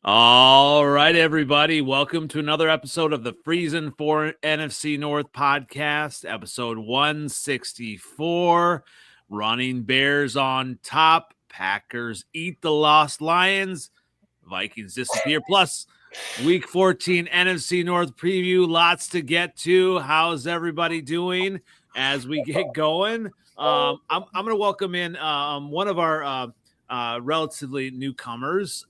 All right, everybody. Welcome to another episode of the Freezin for NFC North Podcast, episode 164. Running Bears on top. Packers eat the lost Lions. Vikings disappear. Plus, Week 14 NFC North preview. Lots to get to. How's everybody doing as we get going? I'm going to welcome in one of our relatively newcomers,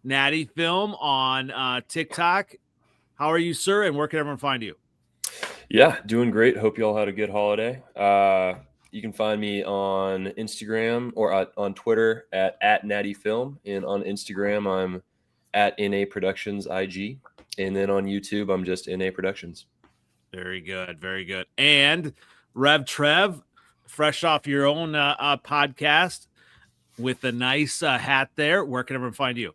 Natty Film on TikTok. How are you, sir? And where can everyone find you? Yeah, doing great. Hope you all had a good holiday. You can find me on Instagram or on Twitter at Natty Film, and on Instagram I'm at NA Productions IG, and then on YouTube I'm just NA Productions. Very good, very good. And RevTrev, fresh off your own podcast with a nice hat there. Where can everyone find you?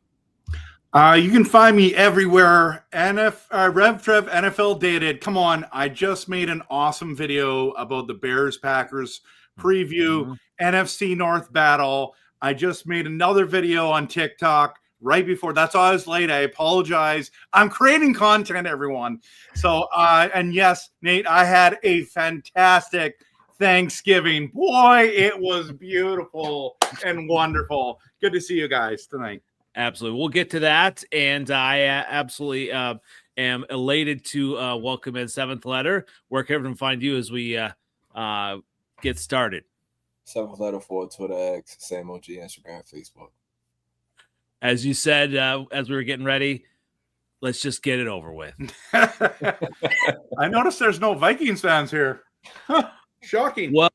You can find me everywhere. RevTrevNFL. Come on, I just made an awesome video about the Bears-Packers preview, NFC North battle. I just made another video on TikTok right before. That's why I was late. I apologize. I'm creating content, everyone. So, and yes, Nate, I had a fantastic Thanksgiving. Boy, it was beautiful and wonderful. Good to see you guys tonight. Absolutely. We'll get to that. And I absolutely am elated to welcome in Seventh Letter. Where can everyone find you as we get started? Seventh Letter for Twitter, X, same OG, Instagram, Facebook. As you said, as we were getting ready, let's just get it over with. I noticed there's no Vikings fans here. Shocking. Well,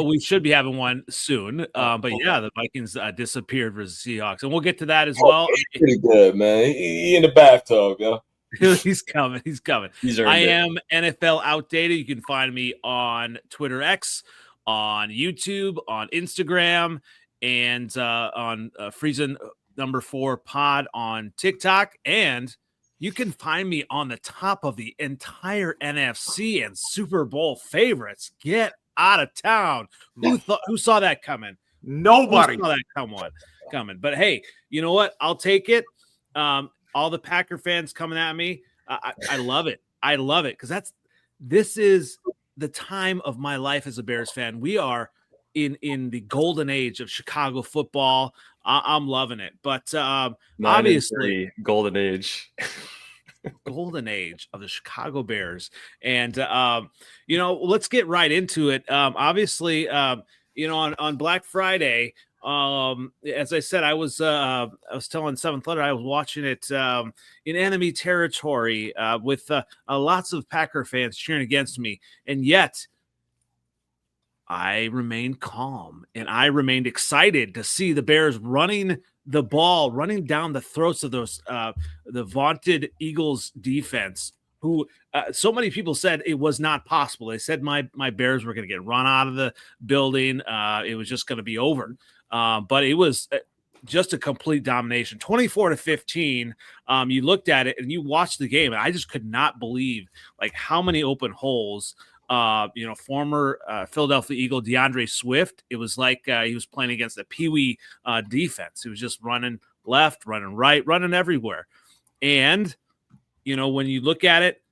we should be having one soon. But yeah, the Vikings disappeared versus the Seahawks. And we'll get to that as well. He's pretty good, man. He in the bathtub, yo. He's coming. I am NFL Outdated. You can find me on Twitter X, on YouTube, on Instagram, and on Freezin #4 pod on TikTok. And you can find me on the top of the entire NFC and Super Bowl favorites. Get out of town. Who saw that coming? Nobody saw that coming. But hey, you know what? I'll take it. All the Packer fans coming at me. I love it. I love it because this is the time of my life as a Bears fan. We are in the golden age of Chicago football. I'm loving it. But obviously, golden age. Golden age of the Chicago Bears. And let's get right into it. Obviously, on Black Friday, as I said, I was telling Seventh Letter, I was watching it in enemy territory with lots of Packer fans cheering against me, and yet I remained calm and I remained excited to see the Bears running the ball, running down the throats of those the vaunted Eagles defense, who so many people said it was not possible. They said my Bears were going to get run out of the building. It was just going to be over. But it was just a complete domination, 24-15. You looked at it and you watched the game, and I just could not believe how many open holes. Former Philadelphia Eagle DeAndre Swift, it was like he was playing against a peewee defense. He was just running left, running right, running everywhere. And, when you look at it,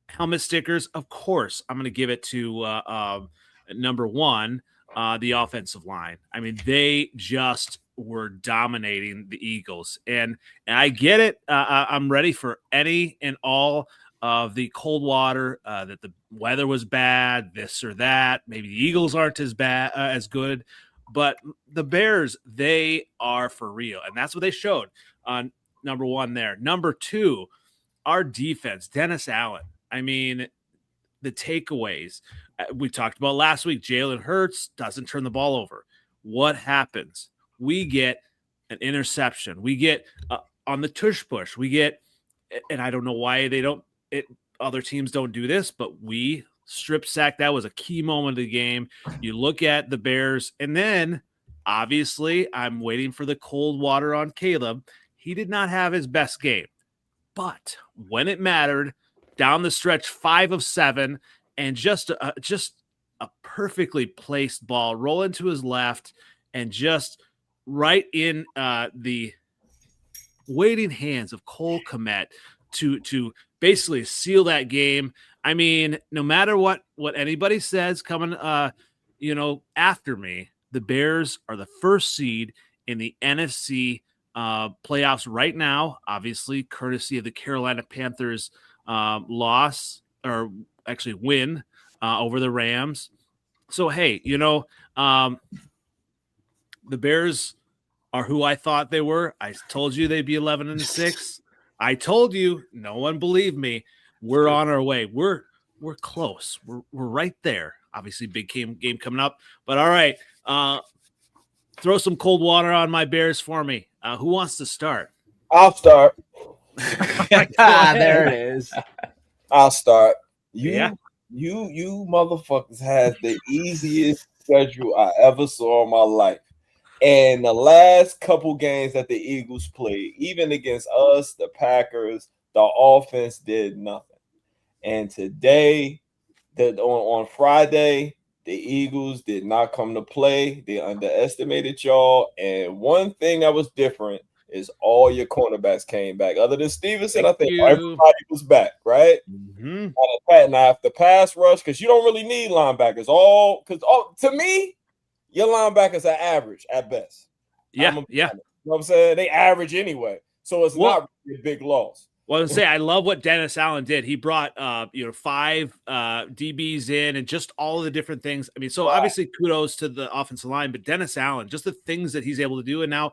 helmet stickers, of course, I'm going to give it to number one, the offensive line. I mean, they just were dominating the Eagles. And I get it. I'm ready for any and all of the cold water, that the weather was bad, this or that. Maybe the Eagles aren't as bad, as good, but the Bears, they are for real. And that's what they showed on number one there. Number two, our defense, Dennis Allen. I mean, the takeaways we talked about last week, Jalen Hurts doesn't turn the ball over. What happens? We get an interception. We get on the tush push. We get, and I don't know why other teams don't do this, but we strip sack. That was a key moment of the game. You look at the Bears, and then obviously I'm waiting for the cold water on Caleb. He did not have his best game, but when it mattered, down the stretch, 5 of 7, and just a perfectly placed ball roll into his left, and just right in the waiting hands of Cole Kmet to basically seal that game. I mean, no matter what anybody says coming, after me, the Bears are the first seed in the NFC playoffs right now, obviously, courtesy of the Carolina Panthers loss or actually win over the Rams. So, hey, the Bears are who I thought they were. I told you they'd be 11-6. I told you, no one believed me. We're on our way. We're close. We're right there. Obviously, big game coming up. But all right, throw some cold water on my Bears for me. Who wants to start? I'll start. There it is. I'll start. Yeah. You motherfuckers had the easiest schedule I ever saw in my life. And the last couple games that the Eagles played, even against us, the Packers, the offense did nothing. And today, on Friday, the Eagles did not come to play. They underestimated y'all. And one thing that was different is all your cornerbacks came back. Other than Stevenson, I think everybody was back, right? Mm-hmm. Now, if the pass rush, because you don't really need linebackers. To me, your linebackers are average at best. Yeah. You know what I'm saying? They average anyway. So it's not really a big loss. Well, I was gonna say, I love what Dennis Allen did. He brought 5 DBs in and just all of the different things. I mean, so obviously kudos to the offensive line, but Dennis Allen, just the things that he's able to do. And now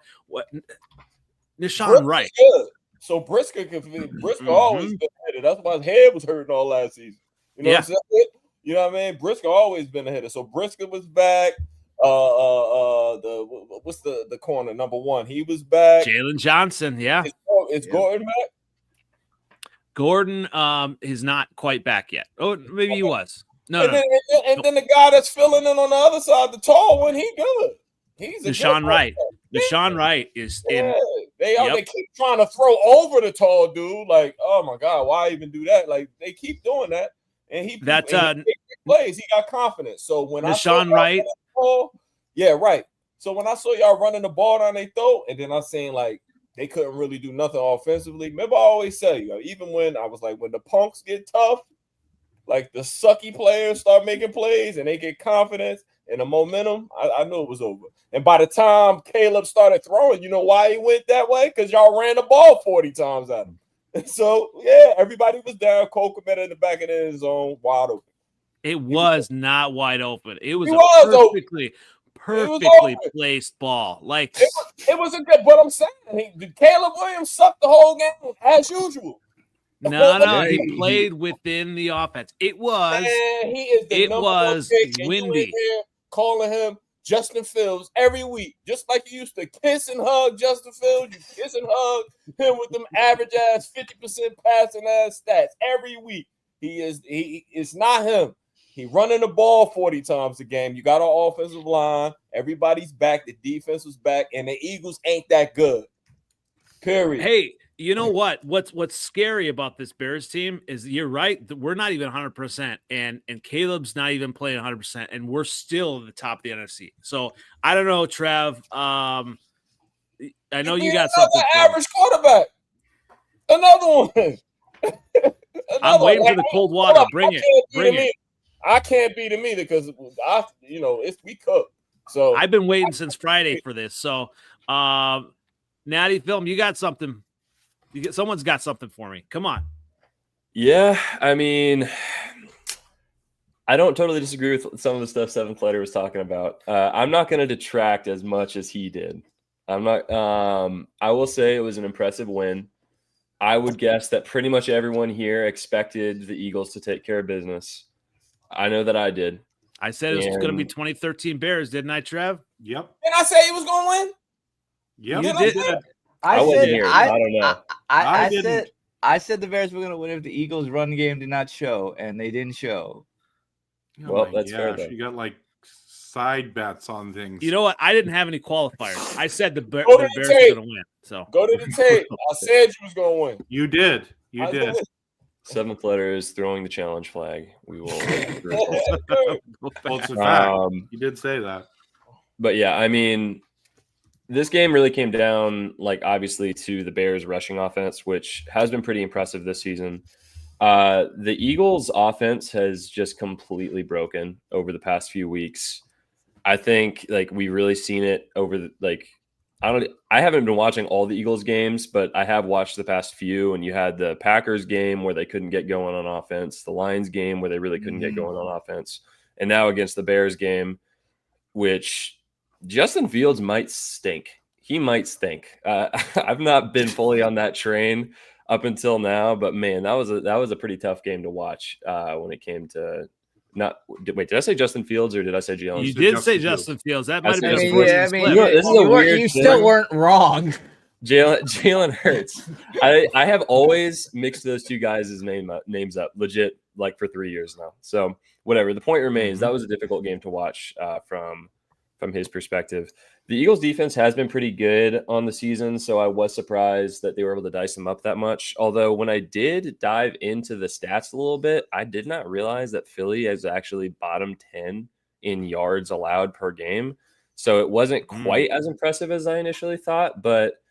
Nishan Wright. Good. So Briscoe always been headed. That's why his head was hurting all last season. You know what I'm saying? You know what I mean? Briscoe always been a hitter. So Briscoe was back. What's the corner number 1? He was back. Jalen Johnson, Is Gordon back? Gordon is not quite back yet. Oh, maybe he was. No. Then the guy that's filling in on the other side, the tall one, he good. He's a Deshaun Wright. Deshaun Wright is in. They keep trying to throw over the tall dude. Like, oh my God, why even do that? Like, they keep doing that, and he plays. He got confidence. So when Deshaun Wright, right. So when I saw y'all running the ball down their throat, and then I seen like they couldn't really do nothing offensively. Remember, I always say, even when I was like, when the punks get tough, like the sucky players start making plays and they get confidence and the momentum, I knew it was over. And by the time Caleb started throwing, you know why he went that way? Because y'all ran the ball 40 times at him. And so, everybody was down. Cole Kmet in the back of the end zone, wide open. It was not wide open. It was perfectly placed ball. Like it was a good. But I'm saying, Caleb Williams sucked the whole game as usual. No, he played within the offense. It was. Man, he is the number one pick, windy. Calling him Justin Fields every week, just like you used to kiss and hug Justin Fields. You kiss and hug him with them average ass 50% passing ass stats every week. It's not him. He running the ball 40 times a game. You got an offensive line. Everybody's back. The defense was back, and the Eagles ain't that good. Period. Hey, you know what? What's scary about this Bears team is you're right. We're not even 100%, and Caleb's not even playing 100%, and we're still at the top of the NFC. So I don't know, Trev. I know you got something. Average quarterback. Another one. I'm waiting for the cold water. Bring it. I can't beat him either because we cooked. So I've been waiting since Friday for this. So, Natty Film, you got something. Someone's got something for me. Come on. Yeah, I mean, I don't totally disagree with some of the stuff Seventh Letter was talking about. I'm not going to detract as much as he did. I'm not. I will say it was an impressive win. I would guess that pretty much everyone here expected the Eagles to take care of business. I know that I did. I said it was going to be 2013 Bears, didn't I, Trev? Yep. Did I say he was going to win? Yep. You did. I wasn't here. I don't know. I said the Bears were going to win if the Eagles' run game did not show, and they didn't show. Oh well, that's fair. You got like side bets on things. You know what? I didn't have any qualifiers. I said the Bears were going to win. So go to the tape. I said you was going to win. You did. You did. Seventh Letter is throwing the challenge flag. We will. Well, it's a fact. You did say that. But yeah, I mean, This game really came down, like, obviously to the Bears rushing offense, which has been pretty impressive this season. The Eagles offense has just completely broken over the past few weeks. I think like we've really seen it over the, I haven't been watching all the Eagles games, but I have watched the past few, and you had the Packers game where they couldn't get going on offense, the Lions game where they really couldn't get going on offense, and now against the Bears game, which Justin Fields might stink. He might stink. I've not been fully on that train up until now, but man, that was a pretty tough game to watch when it came to did I say Justin Fields or did I say Jalen? You did say Justin Fields. That might have been this is a weird you still weren't wrong. Jalen Hurts. I have always mixed those two guys' names up legit like for 3 years now. So whatever. The point remains that was a difficult game to watch from his perspective. The Eagles defense has been pretty good on the season, so I was surprised that they were able to dice them up that much. Although when I did dive into the stats a little bit, I did not realize that Philly is actually bottom 10 in yards allowed per game. So it wasn't quite as impressive as I initially thought, but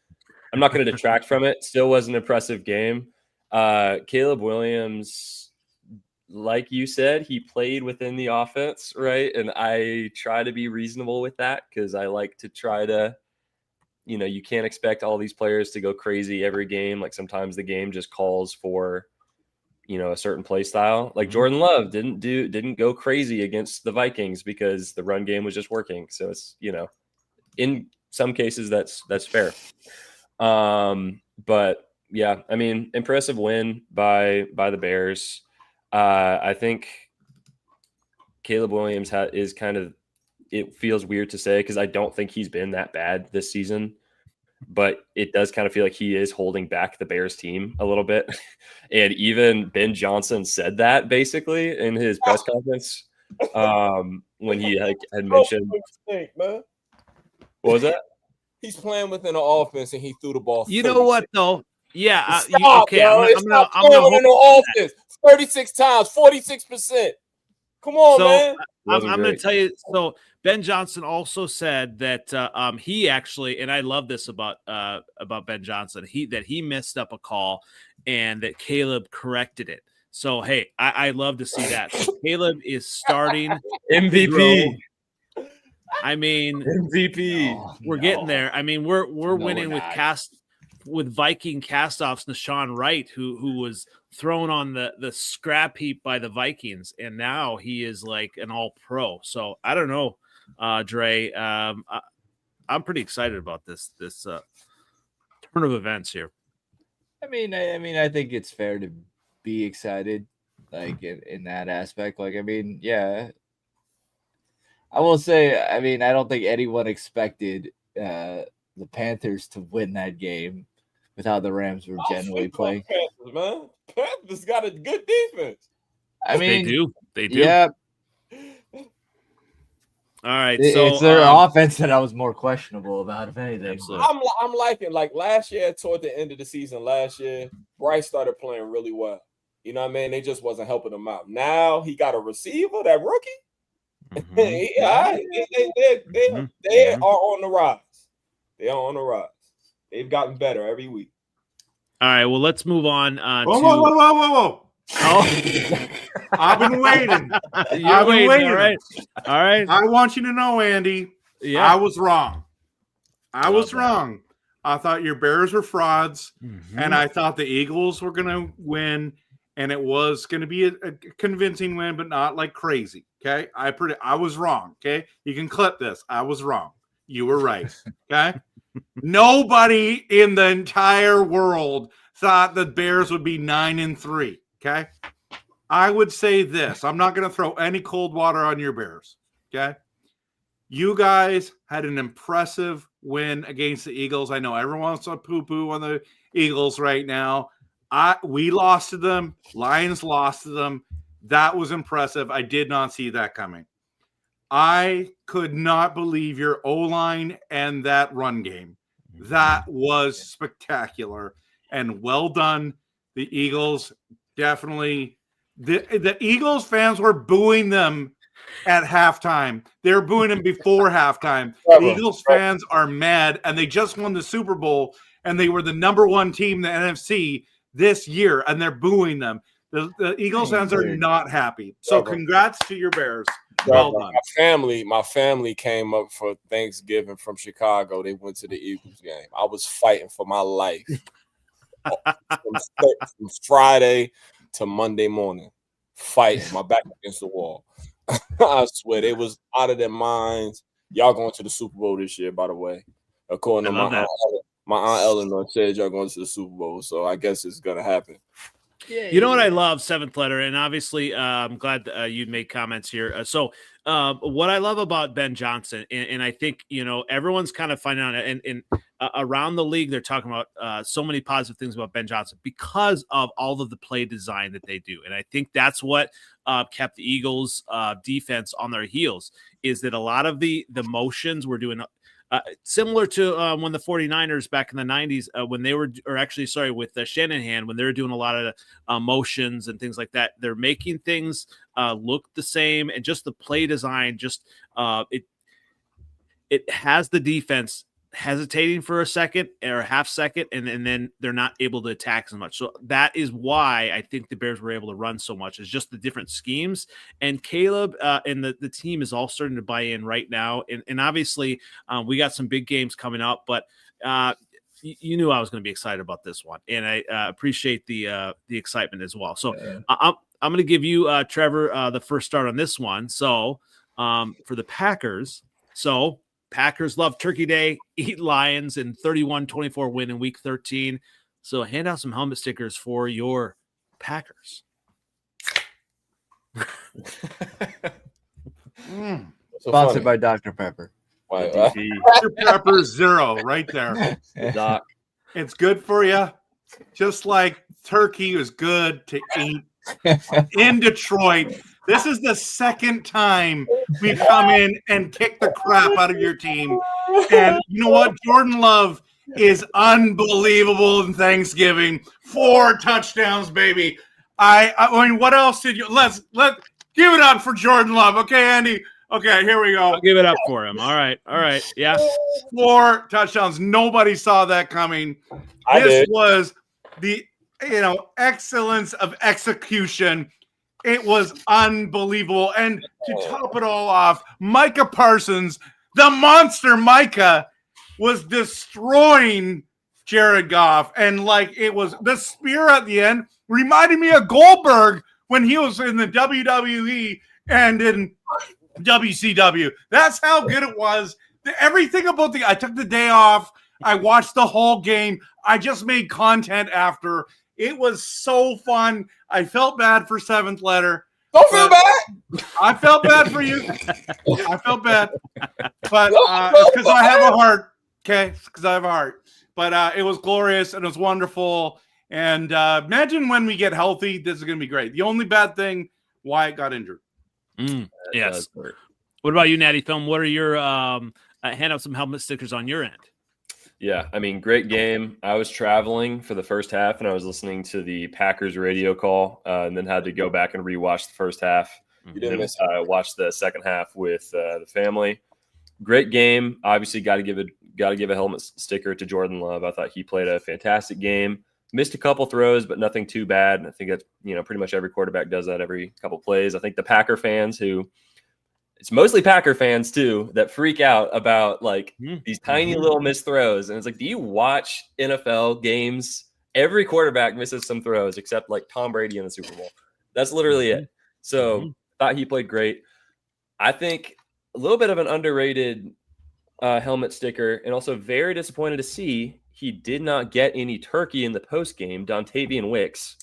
I'm not going to detract from it. Still was an impressive game. Caleb Williams, like you said, he played within the offense, right? And I try to be reasonable with that because I like to try to, you can't expect all these players to go crazy every game. Like sometimes the game just calls for, a certain play style. Like Jordan Love didn't go crazy against the Vikings because the run game was just working. So it's, in some cases that's fair. But yeah, I mean, impressive win by the Bears. I think Caleb Williams is kind of, it feels weird to say because I don't think he's been that bad this season, but it does kind of feel like he is holding back the Bears team a little bit. And even Ben Johnson said that basically in his press conference when he had mentioned. Man. What was that? He's playing within the offense and he threw the ball. You know what though? Yeah. Okay. I'm gonna hold the offense 36 times, 46%. Come on, man. I'm going to tell you. So Ben Johnson also said that he actually, and I love this about Ben Johnson, he messed up a call and that Caleb corrected it. So hey, I love to see that. So Caleb is starting MVP. I mean, MVP. We're getting there. I mean, we're winning with Viking castoffs, Nashawn Wright, who was thrown on the scrap heap by the Vikings, and now he is like an all-pro. So I don't know, Dre. I'm pretty excited about this turn of events here. I mean, I think it's fair to be excited, like in that aspect. Like, I mean, yeah. I will say, I mean, I don't think anyone expected the Panthers to win that game with how the Rams were generally playing. Panthers, man. Panthers got a good defense. I mean, They do. Yeah. All right. It's their offense that I was more questionable about, if anything. I'm liking, like last year, toward the end of the season last year, Bryce started playing really well. You know what I mean? They just wasn't helping him out. Now he got a receiver, that rookie. Mm-hmm. They are on the rise. They are on the rise. They've gotten better every week. All right. Well, let's move on. Whoa. Oh, I've been waiting. I've been waiting. All right. I want you to know, Andy, I was wrong. I was wrong. I thought your Bears were frauds, and I thought the Eagles were going to win, and it was going to be a convincing win, but not like crazy. Okay, I was wrong. Okay, you can clip this. I was wrong. You were right. Okay, nobody in the entire world thought the Bears would be 9-3. Okay, I would say this. I'm not going to throw any cold water on your Bears. Okay, you guys had an impressive win against the Eagles. I know everyone wants to poo-poo on the Eagles right now. We lost to them. Lions lost to them. That was impressive. I did not see that coming. I could not believe your O-line and that run game. That was spectacular and well done. The Eagles definitely – the Eagles fans were booing them at halftime. They're booing him before halftime. The Eagles fans are mad, and they just won the Super Bowl, and they were the number one team in the NFC this year, and they're booing them. The Eagles fans are not happy. So congrats to your Bears. Well done. My family came up for Thanksgiving from Chicago. They went to the Eagles game. I was fighting for my life from Friday to Monday morning. Fighting my back against the wall. I swear they was out of their minds. Y'all going to the Super Bowl this year, by the way. According to my aunt Eleanor said y'all going to the Super Bowl, so I guess it's gonna happen. You know what I love, Seventh Letter, and obviously I'm glad you'd make comments here. What I love about Ben Johnson, and I think, everyone's kind of finding out, and around the league, they're talking about so many positive things about Ben Johnson because of all of the play design that they do. And I think that's what kept the Eagles defense on their heels, is that a lot of the motions were doing similar to when the 49ers back in the 90s, when they were, with Shanahan, when they were doing a lot of motions and things like that. They're making things look the same, and just the play design, it has the defense hesitating for a second or a half second, and then they're not able to attack as much. So that is why I think the Bears were able to run so much, is just the different schemes. And Caleb and the team is all starting to buy in right now. And obviously we got some big games coming up, but you knew I was going to be excited about this one, and I appreciate the excitement as well. So I'm going to give you, Trevor, the first start on this one. So for the Packers, Packers love Turkey Day, eat Lions, and 31-24 win in Week 13. So hand out some helmet stickers for your Packers. Sponsored by Dr. Pepper. Dr. Pepper Zero right there. Doc. It's good for you. Just like turkey is good to eat in Detroit. This is the second time we've come in and kicked the crap out of your team. And you know what? Jordan Love is unbelievable in Thanksgiving. 4 touchdowns, baby. I mean, what else did you let's give it up for Jordan Love. Okay, Andy. Okay, here we go. I'll give it up for him. All right. Yeah. 4 touchdowns. Nobody saw that coming. This was the excellence of execution. It was unbelievable. And to top it all off, Micah Parsons, the monster Micah, was destroying Jared Goff. And it was the spear at the end reminded me of Goldberg when he was in the WWE and in WCW. That's how good it was. Everything about I took the day off. I watched the whole game. I just made content after. It was so fun. I felt bad for Seventh Letter. Don't feel bad. I felt bad for you. I felt bad. But it's because I have a heart. Okay? It's because I have a heart. But it was glorious and it was wonderful. And imagine when we get healthy, this is going to be great. The only bad thing, Wyatt got injured. Yes. What about you, Natty Film? What are your hand out some helmet stickers on your end? Yeah, I mean, great game. I was traveling for the first half, and I was listening to the Packers radio call, and then had to go back and rewatch the first half. You didn't miss watched the second half with the family. Great game. Obviously, got to give a helmet sticker to Jordan Love. I thought he played a fantastic game. Missed a couple throws, but nothing too bad. I think that's pretty much every quarterback does that every couple plays. I think the Packer fans it's mostly Packer fans too that freak out about these tiny little missed throws. And it's do you watch NFL games? Every quarterback misses some throws except Tom Brady in the Super Bowl. That's literally it. So thought he played great. I think a little bit of an underrated helmet sticker, and also very disappointed to see he did not get any turkey in the post game. Dontavian Wicks.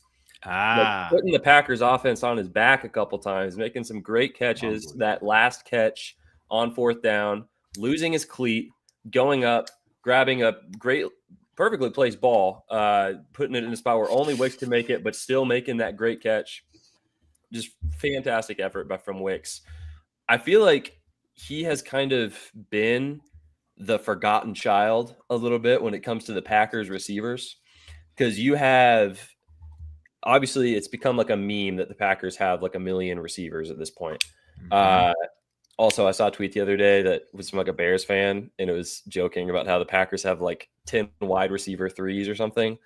Putting the Packers offense on his back a couple times, making some great catches. That last catch on 4th down, losing his cleat, going up, grabbing a great, perfectly placed ball, putting it in a spot where only Wicks can make it, but still making that great catch. Just fantastic effort from Wicks. I feel like he has kind of been the forgotten child a little bit when it comes to the Packers receivers, because you have – obviously, it's become a meme that the Packers have 1 million receivers at this point. Also, I saw a tweet the other day that was from like a Bears fan, and it was joking about how the Packers have like 10 wide receiver threes or something.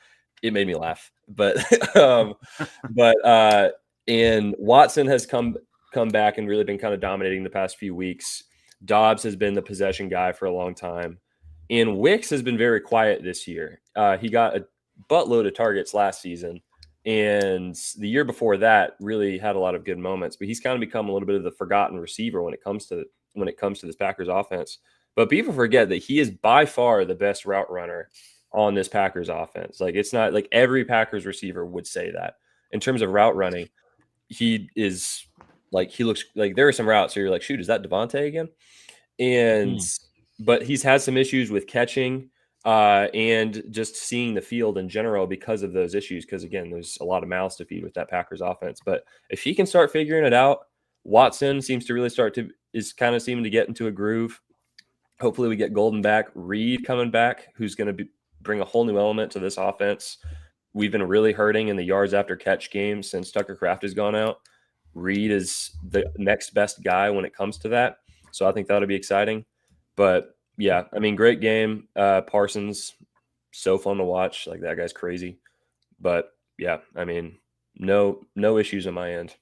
It made me laugh, but and Watson has come back and really been kind of dominating the past few weeks. Dobbs has been the possession guy for a long time, and Wicks has been very quiet this year. He got a buttload of targets last season, and the year before that really had a lot of good moments, but he's kind of become a little bit of the forgotten receiver when it comes to this Packers offense. But people forget that he is by far the best route runner on this Packers offense. Like, it's not like every Packers receiver would say that. In terms of route running, he is like, he looks like there are some routes where you're like, shoot, is that Devontae again? And but he's had some issues with catching and just seeing the field in general because of those issues. Because again, there's a lot of mouths to feed with that Packers offense. But if he can start figuring it out, Watson seems to really is kind of seeming to get into a groove. Hopefully we get Golden back, Reed coming back, who's going to bring a whole new element to this offense. We've been really hurting in the yards after catch game since Tucker Kraft has gone out. Reed is the next best guy when it comes to that. So I think that'll be exciting. But yeah, I mean, great game. Parsons, so fun to watch. Like, that guy's crazy. But yeah, I mean, no issues on my end.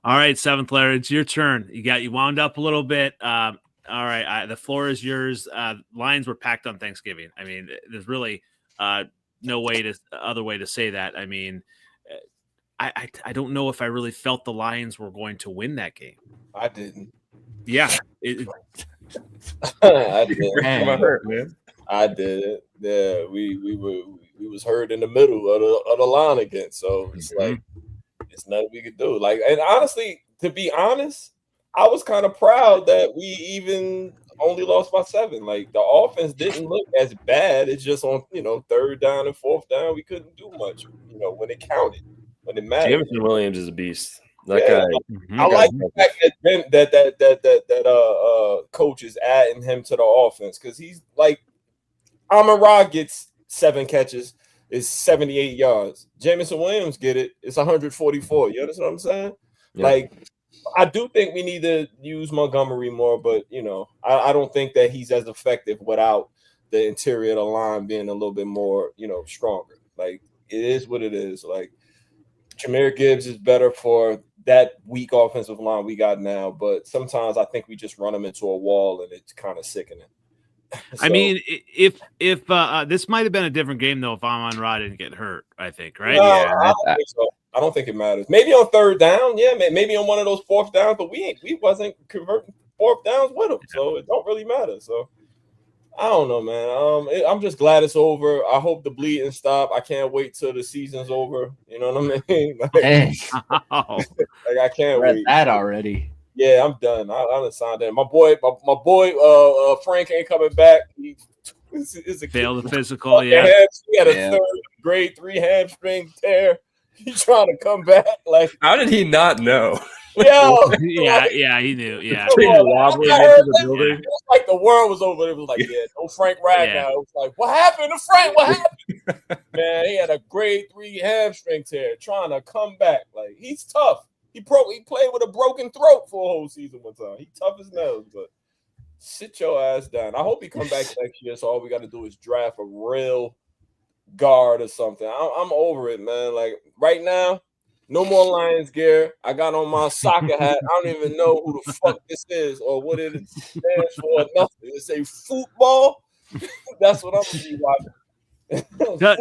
All right, Seventh Letter, it's your turn. You wound up a little bit. All right, the floor is yours. Lions were packed on Thanksgiving. I mean, there's really no other way to say that. I mean, I don't know if I really felt the Lions were going to win that game. I didn't. Yeah. I did. I'm hurt, man. I did it. Yeah, we was hurt in the middle of the line again. So it's like, it's nothing we could do. Like, and honestly, to be honest, I was kind of proud that we even only lost by 7. Like, the offense didn't look as bad. It's just on, third down and fourth down, we couldn't do much, when it counted, when it mattered. Jameson Williams is a beast. That guy. I like the fact that coach is adding him to the offense, because he's like, Amon-Ra gets 7 catches, is 78 yards. Jameson Williams get it, it's 144. You understand what I'm saying? Yeah. Like, I do think we need to use Montgomery more, but I don't think that he's as effective without the interior of the line being a little bit more, stronger. Like, it is what it is. Like, Jahmyr Gibbs is better for that weak offensive line we got now, but sometimes I think we just run them into a wall and it's kind of sickening. So, I mean, if this might have been a different game though if Amon-Ra didn't get hurt, I think, right? No, yeah, I don't think so. I don't think it matters. Maybe on third down, yeah, maybe on one of those fourth downs, but we wasn't converting fourth downs with them, so it don't really matter. So I don't know, man. I'm just glad it's over. I hope the bleeding stop. I can't wait till the season's over. You know what I mean? Like, like, I can't wait. That already. Yeah, I'm done. I done signed in. My boy, Frank ain't coming back. He failed the physical. Yeah, he had a third grade 3 hamstring tear. He's trying to come back. Like, how did he not know? Yeah, he knew. Yeah, wobbling into the building. It was like the world was over. It was like, no Frank Ragnow. It was like, what happened to Frank? What happened? Man, he had a grade 3 hamstring tear, trying to come back. Like, he's tough. He played with a broken throat for a whole season one time. He tough as nails, but sit your ass down. I hope he come back next year. So all we got to do is draft a real guard or something. I'm over it, man. Like, right now, no more Lions gear. I got on my soccer hat. I don't even know who the fuck this is or what it stands for. Nothing. It say football. That's what I'm gonna be watching.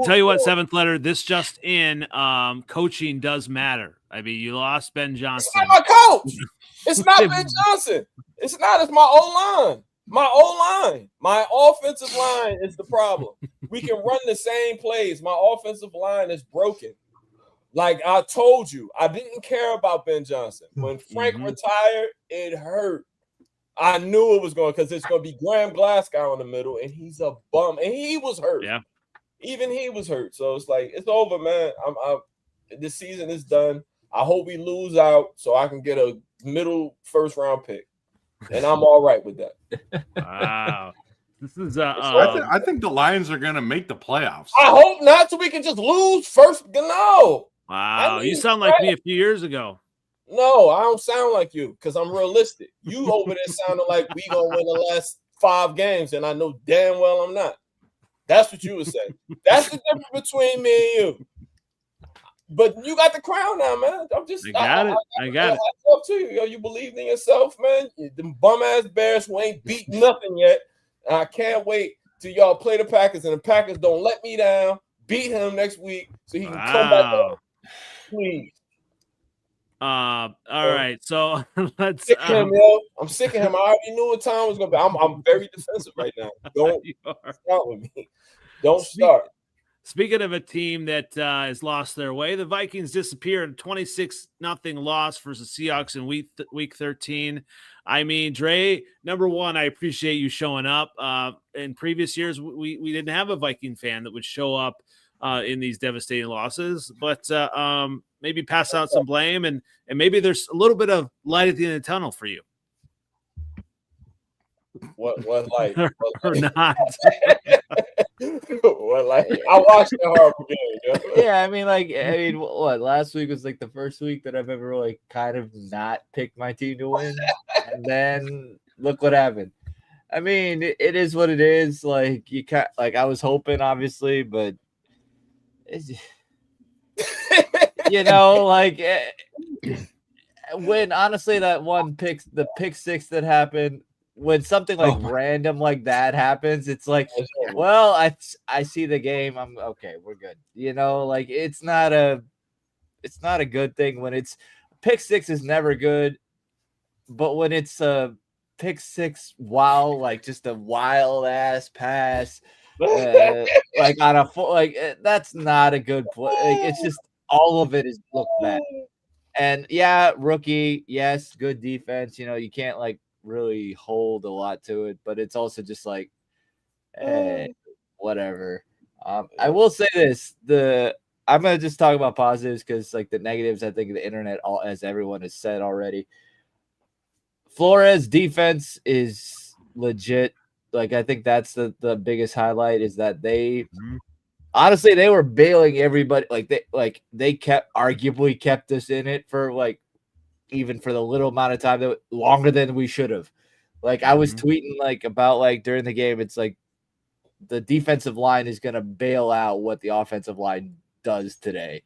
Tell you what, Seventh Letter. This just in. Coaching does matter. I mean, you lost Ben Johnson. It's not my coach. It's not Ben Johnson. It's not. It's my O-line. My O-line. My offensive line is the problem. We can run the same plays. My offensive line is broken. Like I told you, I didn't care about Ben Johnson. When Frank retired, it hurt. I knew it was going, because it's going to be Graham Glasgow in the middle, and he's a bum. And he was hurt. Yeah. Even he was hurt. So it's like, it's over, man. This season is done. I hope we lose out so I can get a middle first-round pick. And I'm all right with that. Wow. This is I think the Lions are going to make the playoffs. I hope not, so we can just lose first. No. Wow. You sound like me a few years ago. No, I don't sound like you because I'm realistic. You over there sounding like we gonna win the last 5 games, and I know damn well I'm not. That's what you would say. That's the difference between me and you. But you got the crown now, man. I got it. Up to you. Yo, you believed in yourself, man. Them bum ass Bears who ain't beat nothing yet. And I can't wait till y'all play the Packers and the Packers don't let me down. Beat him next week so he can come back up. Please. All right. So let's. Sick of him, yo. I'm sick of him. I already knew what time was gonna be. I'm very defensive right now. Don't start with me. Don't start. Speaking of a team that has lost their way, the Vikings disappear in 26-0 loss versus Seahawks in week 13. I mean, Dre, number one, I appreciate you showing up. In previous years, we didn't have a Viking fan that would show up in these devastating losses, but maybe pass out some blame and maybe there's a little bit of light at the end of the tunnel for you. What light? Or not. What light? I watched the horrible game. Yeah, what last week was like the first week that I've ever like kind of not picked my team to win, and then look what happened. I mean, it is what it is. Like you can't, like I was hoping, obviously, but it's, when honestly that the pick six that happened. When something like random like that happens, it's like, well, I see the game. I'm okay. We're good. Like it's not a good thing when it's pick six is never good, but when it's a pick six, wow, like just a wild ass pass, like on a that's not a good play. Like, it's just all of it is look bad. And yeah, rookie, yes, good defense. You can't like really hold a lot to it, but it's also just like whatever. I will say this, I'm gonna just talk about positives because like the negatives, I think the internet, as everyone has said already, Flores defense is legit. Like I think that's the biggest highlight is that honestly they were bailing everybody. They arguably kept us in it for like even for the little amount of time that longer than we should have. Like I was tweeting like about like during the game, it's like the defensive line is going to bail out what the offensive line does today.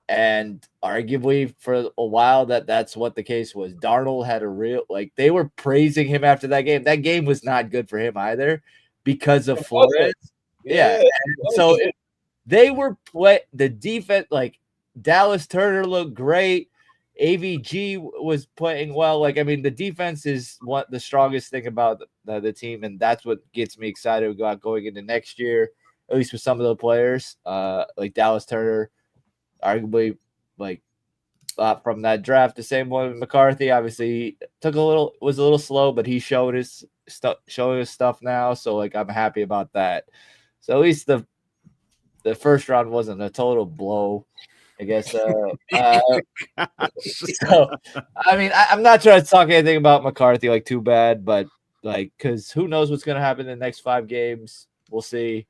And arguably for a while that's what the case was. Darnold had a real, like they were praising him after that game. That game was not good for him either because of Flores. Yeah. So they were the defense, like Dallas Turner looked great. AVG was playing well. Like, I mean, the defense is what the strongest thing about the team, and that's what gets me excited about going into next year, at least with some of the players, like Dallas Turner, arguably, like from that draft. The same one with McCarthy, obviously was a little slow, but he showing his stuff now. So, like, I'm happy about that. So at least the first round wasn't a total blow. I guess. So, I mean, I'm not trying to talk anything about McCarthy like too bad, but like, because who knows what's going to happen in the next 5 games? We'll see.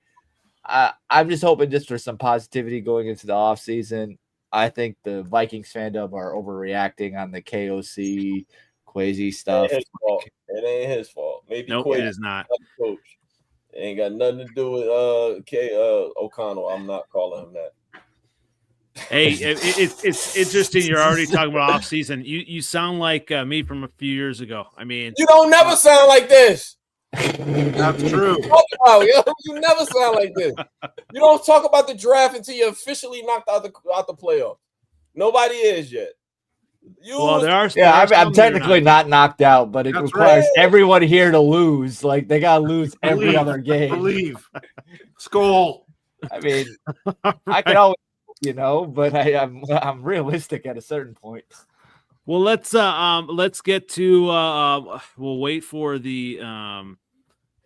I'm just hoping just for some positivity going into the offseason. I think the Vikings fandom are overreacting on the KOC, Quasi stuff. It ain't his fault. Maybe nope, Quasi it is not. Coach. It ain't got nothing to do with O'Connell. I'm not calling him that. Hey, it's interesting. You're already talking about off season. You sound like me from a few years ago. I mean, you don't never sound like this. That's true. You never sound like this. You don't talk about the draft until you're officially knocked out the playoffs. Nobody is yet. I'm technically not knocked out, but it requires everyone here to lose. Like they gotta lose every other game. Believe. Skull. I mean, I can always. But I'm realistic at a certain point. Well, let's get to we'll wait for the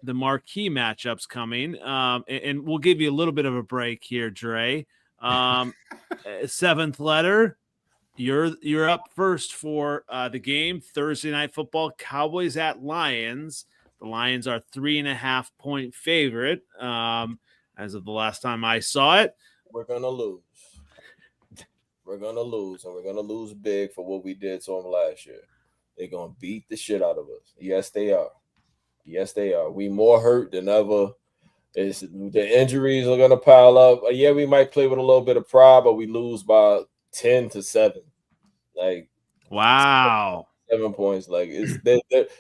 marquee matchups coming, and we'll give you a little bit of a break here, Dre. 7th letter, you're up first for the game Thursday Night Football, Cowboys at Lions. The Lions are 3.5 point favorite as of the last time I saw it. We're gonna lose. we're gonna lose, and we're gonna lose big for what we did to them last year. They're gonna beat the shit out of us. Yes, they are. Yes, they are. We more hurt than ever. The injuries are gonna pile up. Yeah, we might play with a little bit of pride, but we lose by 10-7. Like, wow. 7 points. Like, it's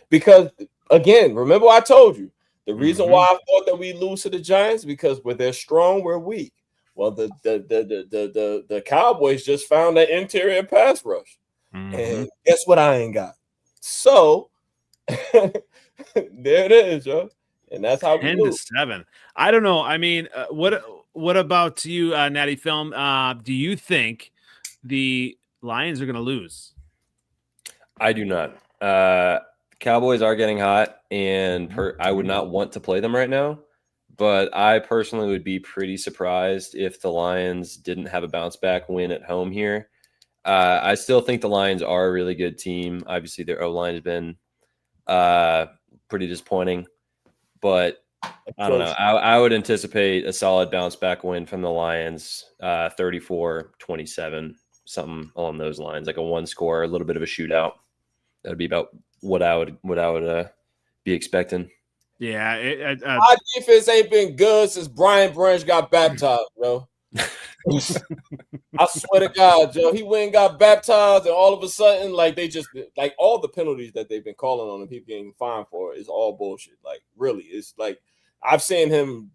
because again, remember I told you the reason why I thought that we lose to the Giants because when they're strong, we're weak. Well, the Cowboys just found that interior pass rush, and guess what? I ain't got. So there it is, yo. And that's how we 10-7. I don't know. I mean, what about you, Natty Film? Do you think the Lions are going to lose? I do not. Cowboys are getting hot, and I would not want to play them right now. But I personally would be pretty surprised if the Lions didn't have a bounce back win at home here. I still think the Lions are a really good team. Obviously, their O-line has been pretty disappointing. But I don't know. I would anticipate a solid bounce back win from the Lions, 34-27, something along those lines, like a one score, a little bit of a shootout. That'd be about what I would be expecting. Yeah, our defense ain't been good since Brian Branch got baptized, bro. I swear to God, Joe, he went and got baptized, and all of a sudden, like they just like all the penalties that they've been calling on and people getting fined for is all bullshit. Like, really, it's like I've seen him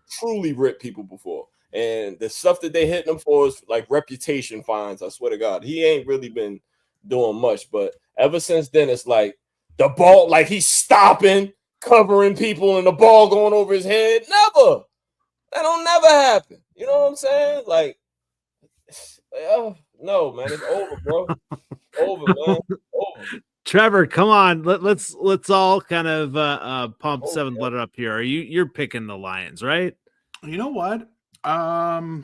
truly rip people before, and the stuff that they hit him for is like reputation fines. I swear to God, he ain't really been doing much, but ever since then, it's like the ball, like he's stopping, covering people, and the ball going over his head. Never. That don't never happen. You know what I'm saying? Like, no, man, it's over, bro. Over, man. Over. Trevor, come on. Let's all kind of pump seven blood up here. You're picking the Lions, right? You know what? I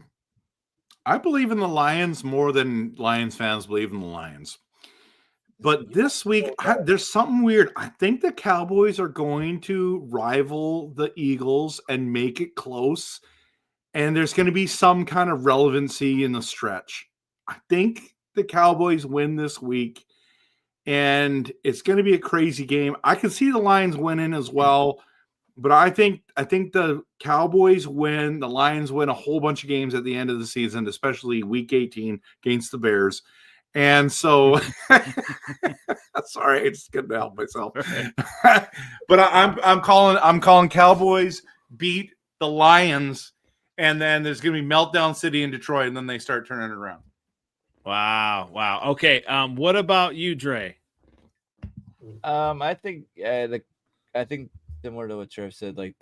believe in the Lions more than Lions fans believe in the Lions. But this week, there's something weird. I think the Cowboys are going to rival the Eagles and make it close. And there's going to be some kind of relevancy in the stretch. I think the Cowboys win this week. And it's going to be a crazy game. I can see the Lions winning as well. But I think the Cowboys win. The Lions win a whole bunch of games at the end of the season, especially Week 18 against the Bears. And so, sorry, I just couldn't help myself. But I'm calling Cowboys beat the Lions, and then there's going to be meltdown city in Detroit, and then they start turning it around. Wow. Okay. What about you, Dre? I think similar to what Trev said, I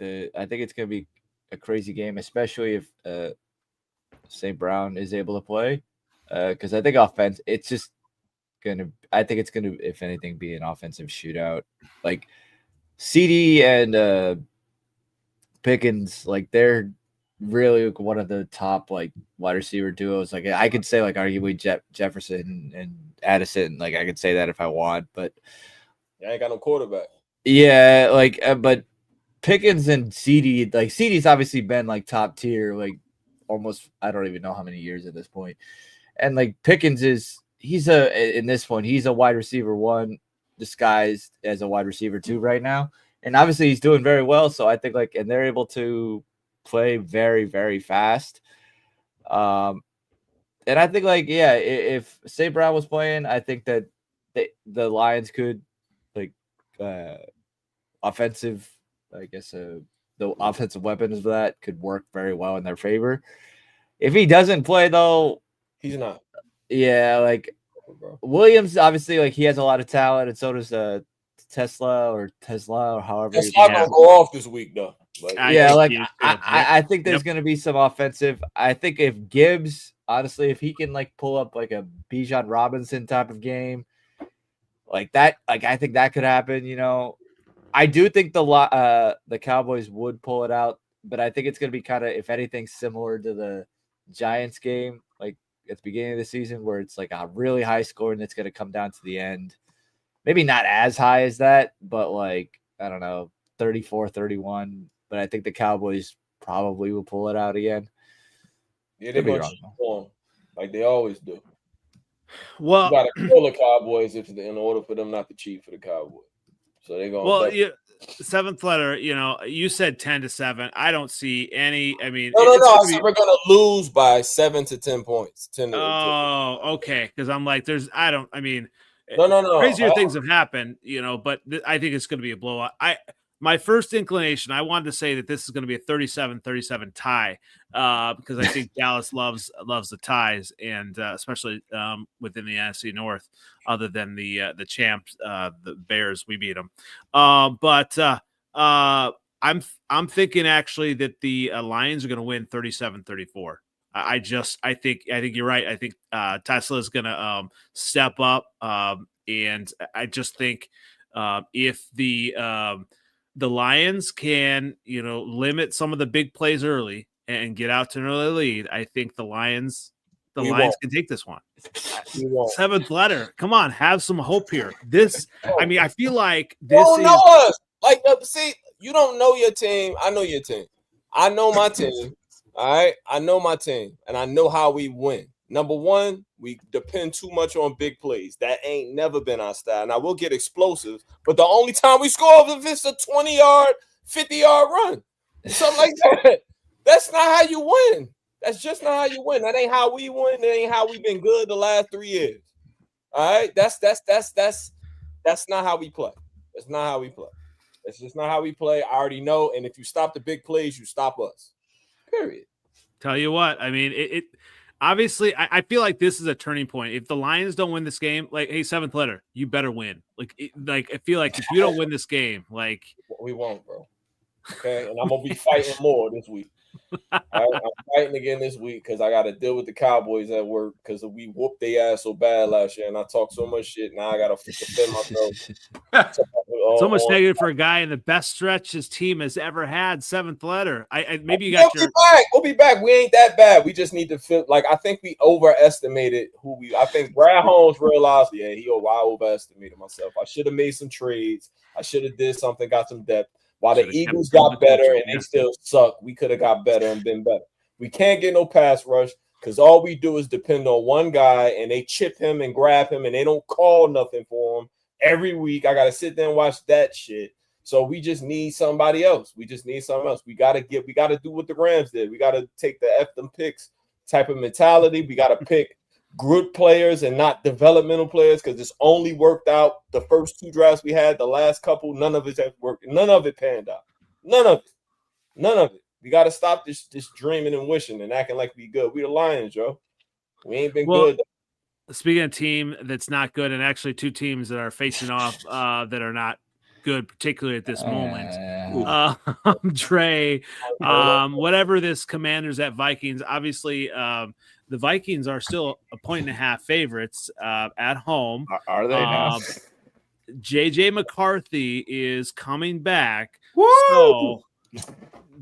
think it's gonna be a crazy game, especially if St. Brown is able to play. Because I think offense, it's just I think it's gonna, if anything, be an offensive shootout. Like CD and Pickens, like they're really one of the top like wide receiver duos. Like I could say like arguably Jefferson and Addison. Like I could say that if I want, but I ain't got no quarterback. Yeah, but Pickens and CD, like CD's obviously been like top tier, like almost I don't even know how many years at this point. And like Pickens he's a wide receiver one disguised as a wide receiver two right now. And obviously he's doing very well. So I think and they're able to play very, very fast. And I think if St. Brown was playing, I think that the Lions could offensive, I guess the offensive weapons of that could work very well in their favor. If he doesn't play though, he's not. Yeah, Williams obviously he has a lot of talent, and so does Tesla or however. That's not gonna go off this week though. I think there's gonna be some offensive. I think if Gibbs, honestly, if he can pull up a Bijan Robinson type of game, like that, I think that could happen. I do think the Cowboys would pull it out, but I think it's going to be kind of, if anything, similar to the Giants game, at the beginning of the season, where it's a really high score and it's going to come down to the end. Maybe not as high as that, but I don't know, 34-31. But I think the Cowboys probably will pull it out again. Yeah, they're going to perform like they always do. Well, You got to kill the Cowboys in order for them not to cheat for the Cowboys. So they're going. well, seventh letter. You said 10-7. I don't see any. I mean, No. I said we're going to lose by 7 to 10 points. 10 to 10. Okay. Because I'm like, I mean, No. Crazier things have happened, but I think it's going to be a blowout. My first inclination, I wanted to say that this is going to be a 37-37 tie because I think Dallas loves the ties, and especially within the NFC North, other than the champs, the Bears, we beat them. But I'm thinking actually that the Lions are going to win 37-34. I think you're right. I think Tesla is going to step up, and I just think if the Lions can, limit some of the big plays early and get out to an early lead, I think the Lions can take this one. Seventh letter. Come on, have some hope here. I mean, I feel like this you don't know us. Like, see, you don't know your team. I know your team. I know my team. All right. I know my team, and I know how we win. Number one, we depend too much on big plays. That ain't never been our style. Now, we'll get explosives, but the only time we score is if it's a 20-yard, 50-yard run, something like that. That's not how you win. That's just not how you win. That ain't how we win. That ain't how we've been good the last 3 years. All right? That's not how we play. That's not how we play. That's just not how we play. I already know. And if you stop the big plays, you stop us. Period. Tell you what, I mean, it obviously, I feel like this is a turning point. If the Lions don't win this game, like, hey, seventh letter, you better win. Like I feel like if you don't win this game, like we won't, bro. Okay, and I'm gonna be fighting more this week. I'm fighting again this week because I got to deal with the Cowboys at work because we whooped their ass so bad last year, and I talked so much shit. Now I got to defend myself. So much negative for a guy in the best stretch his team has ever had. Seventh letter. Maybe you got We'll be back. We ain't that bad. We just need to feel like I think we overestimated who we. I think Brad Holmes realized, I overestimated myself. I should have made some trades. I should have did something, got some depth. While the Eagles got better and they still suck, we could have got better and been better. We can't get no pass rush because all we do is depend on one guy, and they chip him and grab him, and they don't call nothing for him every week. I got to sit there and watch that shit. So we just need somebody else. We got to do what the Rams did. We got to take the F them picks type of mentality. We got to pick good players and not developmental players because it's only worked out the first 2 drafts we had. The last couple, none of it has worked. None of it panned out. None of it. We got to stop this dreaming and wishing and acting like we good. We the Lions, Joe. We ain't been good. Speaking of team that's not good, and actually 2 teams that are facing off that are not good, particularly at this moment. Trey, whatever this Commanders at Vikings, obviously the Vikings are still a 1.5 favorites at home. Are they now? JJ McCarthy is coming back. Woo! So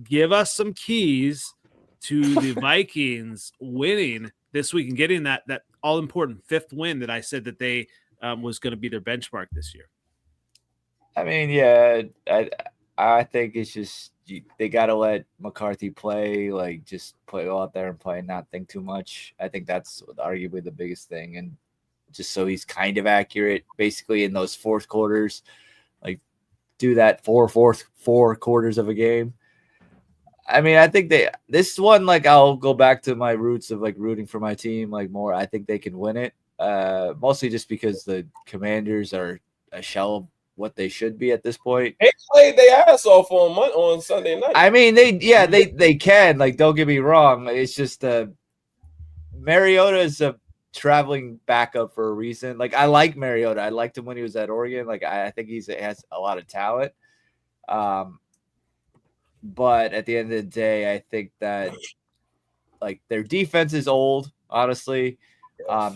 give us some keys to the Vikings winning this week and getting that all-important 5th win that I said that they was going to be their benchmark this year. I mean, yeah, I think it's just they got to let McCarthy play, like just go out there and play and not think too much. I think that's arguably the biggest thing. And just so he's kind of accurate, basically in those fourth quarters, like do that four quarters of a game. I mean, I think this one, like I'll go back to my roots of like rooting for my team, like more. I think they can win it, mostly just because the Commanders are a shell of what they should be at this point. They played their ass off on Sunday night. I mean, they can. Like, don't get me wrong. It's just Mariota is a traveling backup for a reason. Like, I like Mariota. I liked him when he was at Oregon. Like, I think he has a lot of talent. But at the end of the day, I think that like their defense is old, honestly.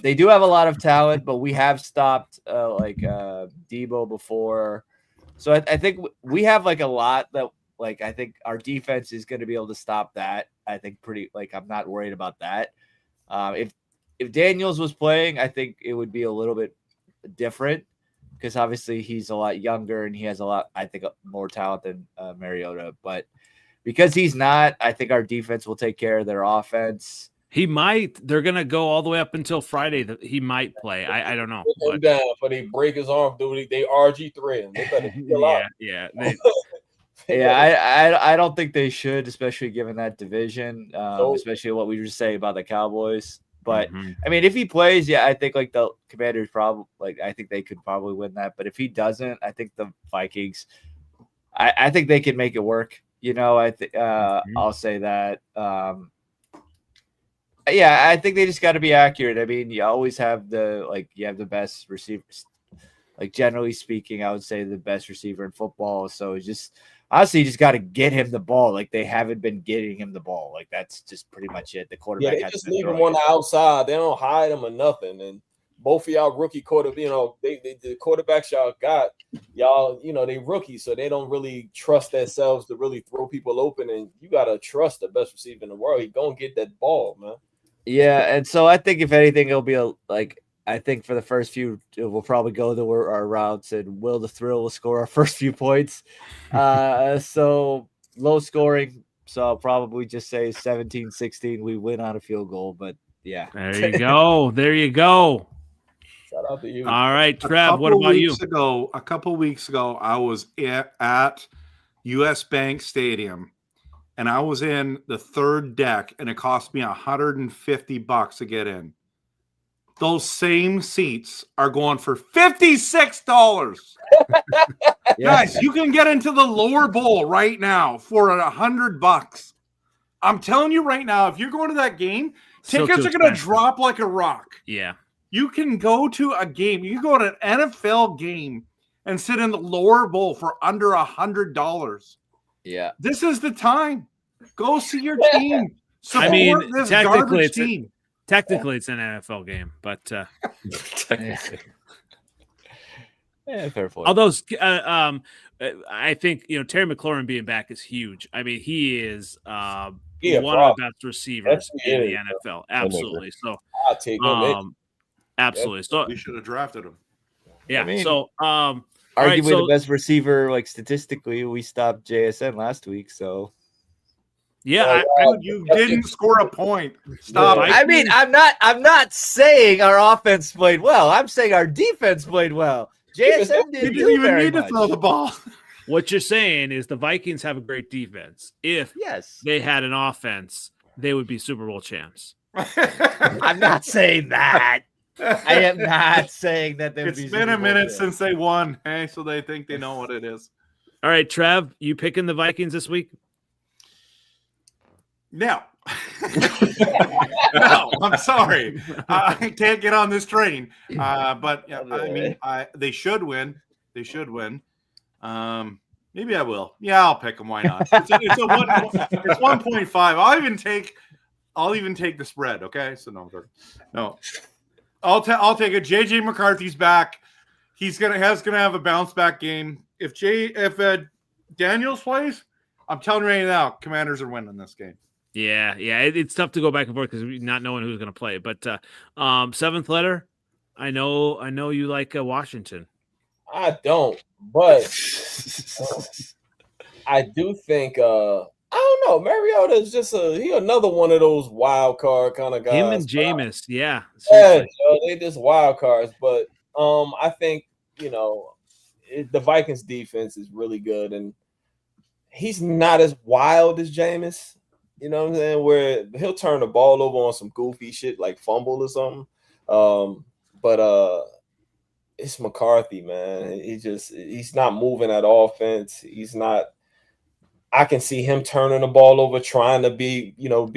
They do have a lot of talent, but we have stopped Debo before. So I think we have like a lot that like I think our defense is going to be able to stop that. I think I'm not worried about that. If Daniels was playing, I think it would be a little bit different because obviously he's a lot younger and he has a lot, I think, more talent than Mariota. But because he's not, I think our defense will take care of their offense. He might. They're gonna go all the way up until Friday. That he might play. I don't know. Put him down for they break his arm, dude. They RG3 him. They better chill out. Yeah. I don't think they should, especially given that division, especially what we were just saying about the Cowboys. But I mean, if he plays, I think like the Commanders I think they could probably win that. But if he doesn't, I think the Vikings, I think they can make it work. I'll say that. I think they just got to be accurate. I mean, you always have you have the best receivers. Like generally speaking, I would say the best receiver in football. So honestly, you just got to get him the ball. Like they haven't been getting him the ball. Like that's just pretty much it. The quarterback they just leave him on the outside. They don't hide him or nothing. And both of y'all rookie quarterback, the quarterbacks y'all got, y'all, they rookies, so they don't really trust themselves to really throw people open. And you gotta trust the best receiver in the world. He gonna get that ball, man. Yeah, and so I think if anything, it'll be I think for the first few, we'll probably go to our routes, and Will the Thrill will score our first few points. So low scoring. So I'll probably just say 17-16. We win on a field goal, but yeah. There you go. Shout out to you. All right, Trev, what about you? A couple weeks ago, I was at US Bank Stadium, and I was in the third deck, and it cost me $150 to get in. Those same seats are going for $56. Guys, you can get into the lower bowl right now for $100. I'm telling you right now, if you're going to that game, tickets are going to drop like a rock. Yeah. You can go to a game. You can go to an NFL game and sit in the lower bowl for under $100. Yeah. This is the time. Go see your team. I mean, this technically team. Technically, it's an NFL game, but fair point. Although I think Terry McLaurin being back is huge. I mean, he is one of the best receivers in the NFL. Absolutely. So I'll take him. Absolutely. So we should have drafted him. Yeah. I mean, so arguably the best receiver, like statistically, we stopped JSN last week. So yeah, you didn't score a point. Stop. I mean, I'm not saying our offense played well. I'm saying our defense played well. JSN didn't even need to throw the ball. What you're saying is the Vikings have a great defense. If they had an offense, they would be Super Bowl champs. I'm not saying that. I am not saying that it's been a minute since they won, so they think they know what it is. All right, Trev, you picking the Vikings this week? No. No, I'm sorry. I can't get on this train. But I mean, they should win. They should win. Maybe I will. Yeah, I'll pick them. Why not? It's 1.5. I'll even take the spread. Okay, so no. I'll take it. JJ McCarthy's back. He's gonna have a bounce back game. If Daniels plays, I'm telling you right now, Commanders are winning this game. Yeah, it's tough to go back and forth because not knowing who's going to play. But seventh letter, I know you like Washington. I don't, but I do think. I don't know. Mariota is just he another one of those wild card kind of guys. Him and Jameis, yeah, they just wild cards. But I think the Vikings defense is really good, and he's not as wild as Jameis. You know what I'm saying? Where he'll turn the ball over on some goofy shit like fumble or something. But it's McCarthy, man. He's not moving that offense. He's not. I can see him turning the ball over, trying to be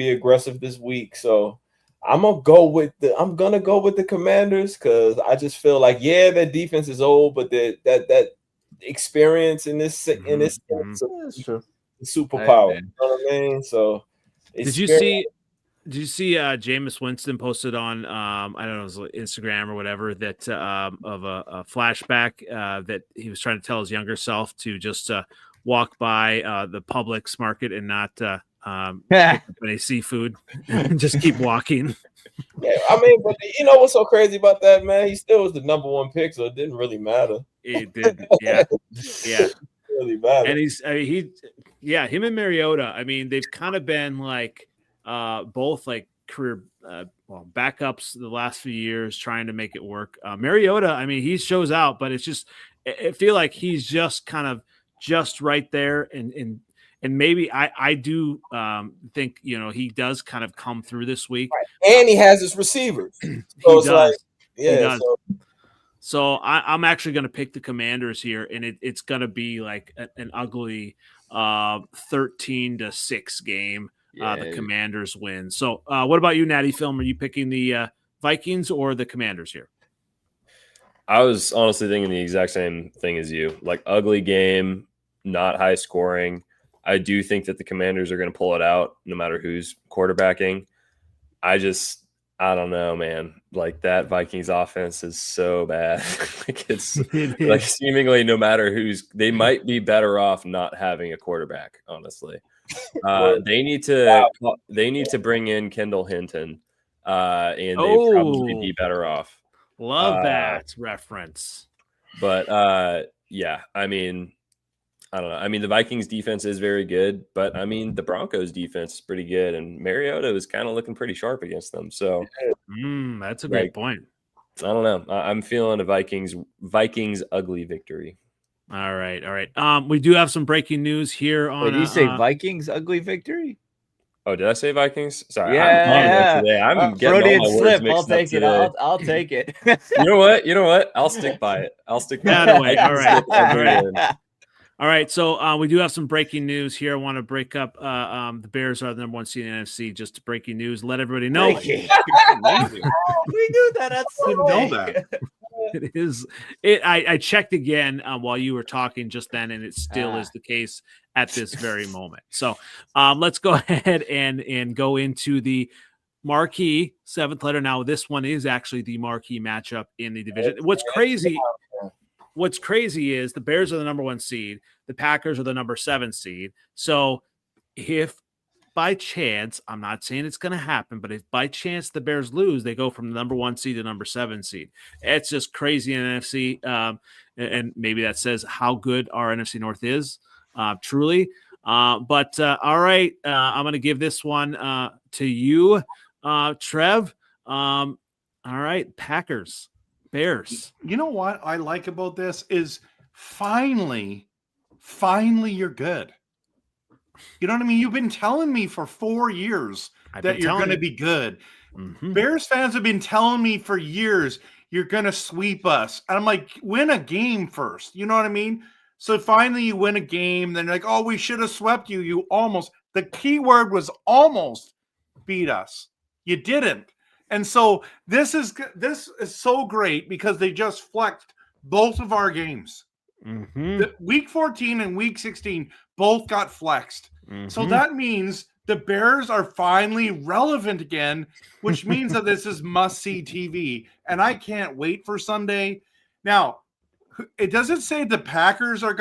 aggressive this week. So I'm gonna go with the Commanders because I just feel like their defense is old, but that experience in this is superpower. You know what I mean? So did you see Jameis Winston posted on I don't know, it was Instagram or whatever that of a flashback that he was trying to tell his younger self to just walk by the Publix market and not any seafood and just keep walking. Yeah, I mean, but you know what's so crazy about that, man? He still was the number one pick, so it didn't really matter. It did, yeah. Really matter. And him and Mariota. I mean, they've kind of been like both like career backups the last few years trying to make it work. Mariota, I mean, he shows out, but it's just I feel like he's just kind of just right there, and maybe I do think he does kind of come through this week, and he has his receivers. So he does. So I'm actually going to pick the Commanders here, and it's going to be like an ugly 13-6 game. The Commanders win. So what about you, Natty Film? Are you picking the Vikings or the Commanders here? I was honestly thinking the exact same thing as you. Like, ugly game, not high scoring. I do think that the Commanders are going to pull it out no matter who's quarterbacking. I don't know, man. Like, that Vikings offense is so bad. Like, it's like seemingly no matter they might be better off not having a quarterback, honestly. They need to bring in Kendall Hinton, and they'd probably be better off. Love that reference. But yeah, I mean, I don't know. I mean, the Vikings defense is very good, but I mean, the Broncos defense is pretty good, and Mariota is kind of looking pretty sharp against them. So that's a great point. I don't know. I'm feeling a Vikings ugly victory. All right. We do have some breaking news here on. Did you say Vikings ugly victory? Oh, did I say Vikings? Sorry. Yeah. I'm getting all my words mixed I'll take it. I'll take it. You know what? I'll stick by it. All right. All right, so we do have some breaking news here. I want to break up the Bears are the number 1 seed in the NFC. Just breaking news. Let everybody know. We knew that. Didn't know that. It is. I checked again while you were talking just then, and it still is the case at this very moment. So let's go ahead and go into the marquee 7th letter. Now, this one is actually the marquee matchup in the division. What's crazy is the Bears are the number 1 seed. The Packers are the number 7 seed. So if by chance, I'm not saying it's going to happen, but if by chance the Bears lose, they go from the number 1 seed to number 7 seed. It's just crazy in NFC. And maybe that says how good our NFC North is, truly. But all right, I'm going to give this one to you, Trev. All right, Packers. Bears. You know what I like about this is finally you're good. You know what I mean? You've been telling me for 4 years that you're going to be good. Mm-hmm. Bears fans have been telling me for years you're going to sweep us. And I'm like, win a game first. You know what I mean? So finally you win a game. Then you're like, oh, we should have swept you. You almost, the key word was almost beat us. You didn't. And so this is so great because they just flexed both of our games. Mm-hmm. Week 14 and week 16 both got flexed. Mm-hmm. So that means the Bears are finally relevant again, which means that this is must-see TV. And I can't wait for Sunday. Now, it doesn't say the Packers are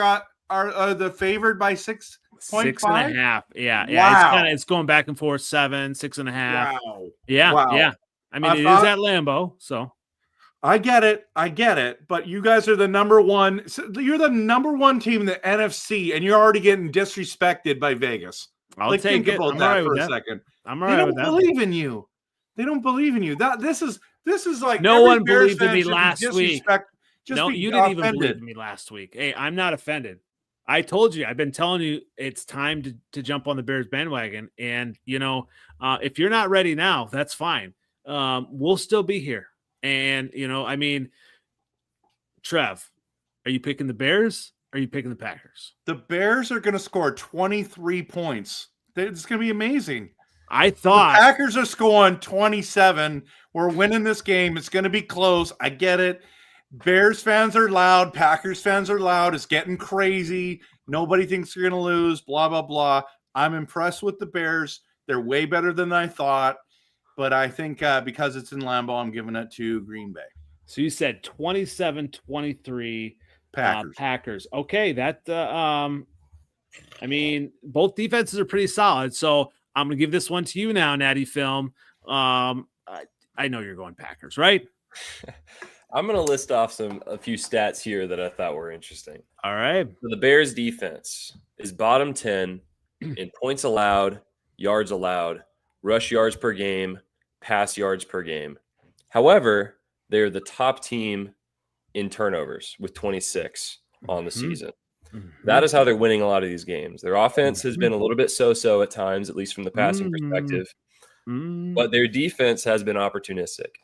the favored by 6.5? 6.5. Yeah. Wow. It's going back and forth, 7, 6.5. Wow. Yeah. Wow. Yeah. I mean, it is at Lambeau, so I get it. But you guys are the number 1. You're the number 1 team in the NFC, and you're already getting disrespected by Vegas. I'll take think it. about that for a second. I'm all right with that. They don't believe in you. They don't believe in you. This is like no one believed in me last week. No, you didn't even believe in me last week. Hey, I'm not offended. I told you. I've been telling you it's time to jump on the Bears bandwagon, and if you're not ready now, that's fine. We'll still be here. And, I mean, Trev, are you picking the Bears? Or are you picking the Packers? The Bears are going to score 23 points. It's going to be amazing. I thought the Packers are scoring 27. We're winning this game. It's going to be close. I get it. Bears fans are loud. Packers fans are loud. It's getting crazy. Nobody thinks you're going to lose, blah, blah, blah. I'm impressed with the Bears. They're way better than I thought. But I think because it's in Lambeau, I'm giving it to Green Bay. So you said 27-23 Packers. Okay, that I mean, both defenses are pretty solid. So I'm going to give this one to you now, Natty Film. I know you're going Packers, right? I'm going to list off a few stats here that I thought were interesting. All right. So the Bears defense is bottom 10 in points allowed, yards allowed, rush yards per game, pass yards per game. However, they're the top team in turnovers with 26 on the season. That is how they're winning a lot of these games. Their offense has been a little bit so-so at times, at least from the passing perspective, but their defense has been opportunistic.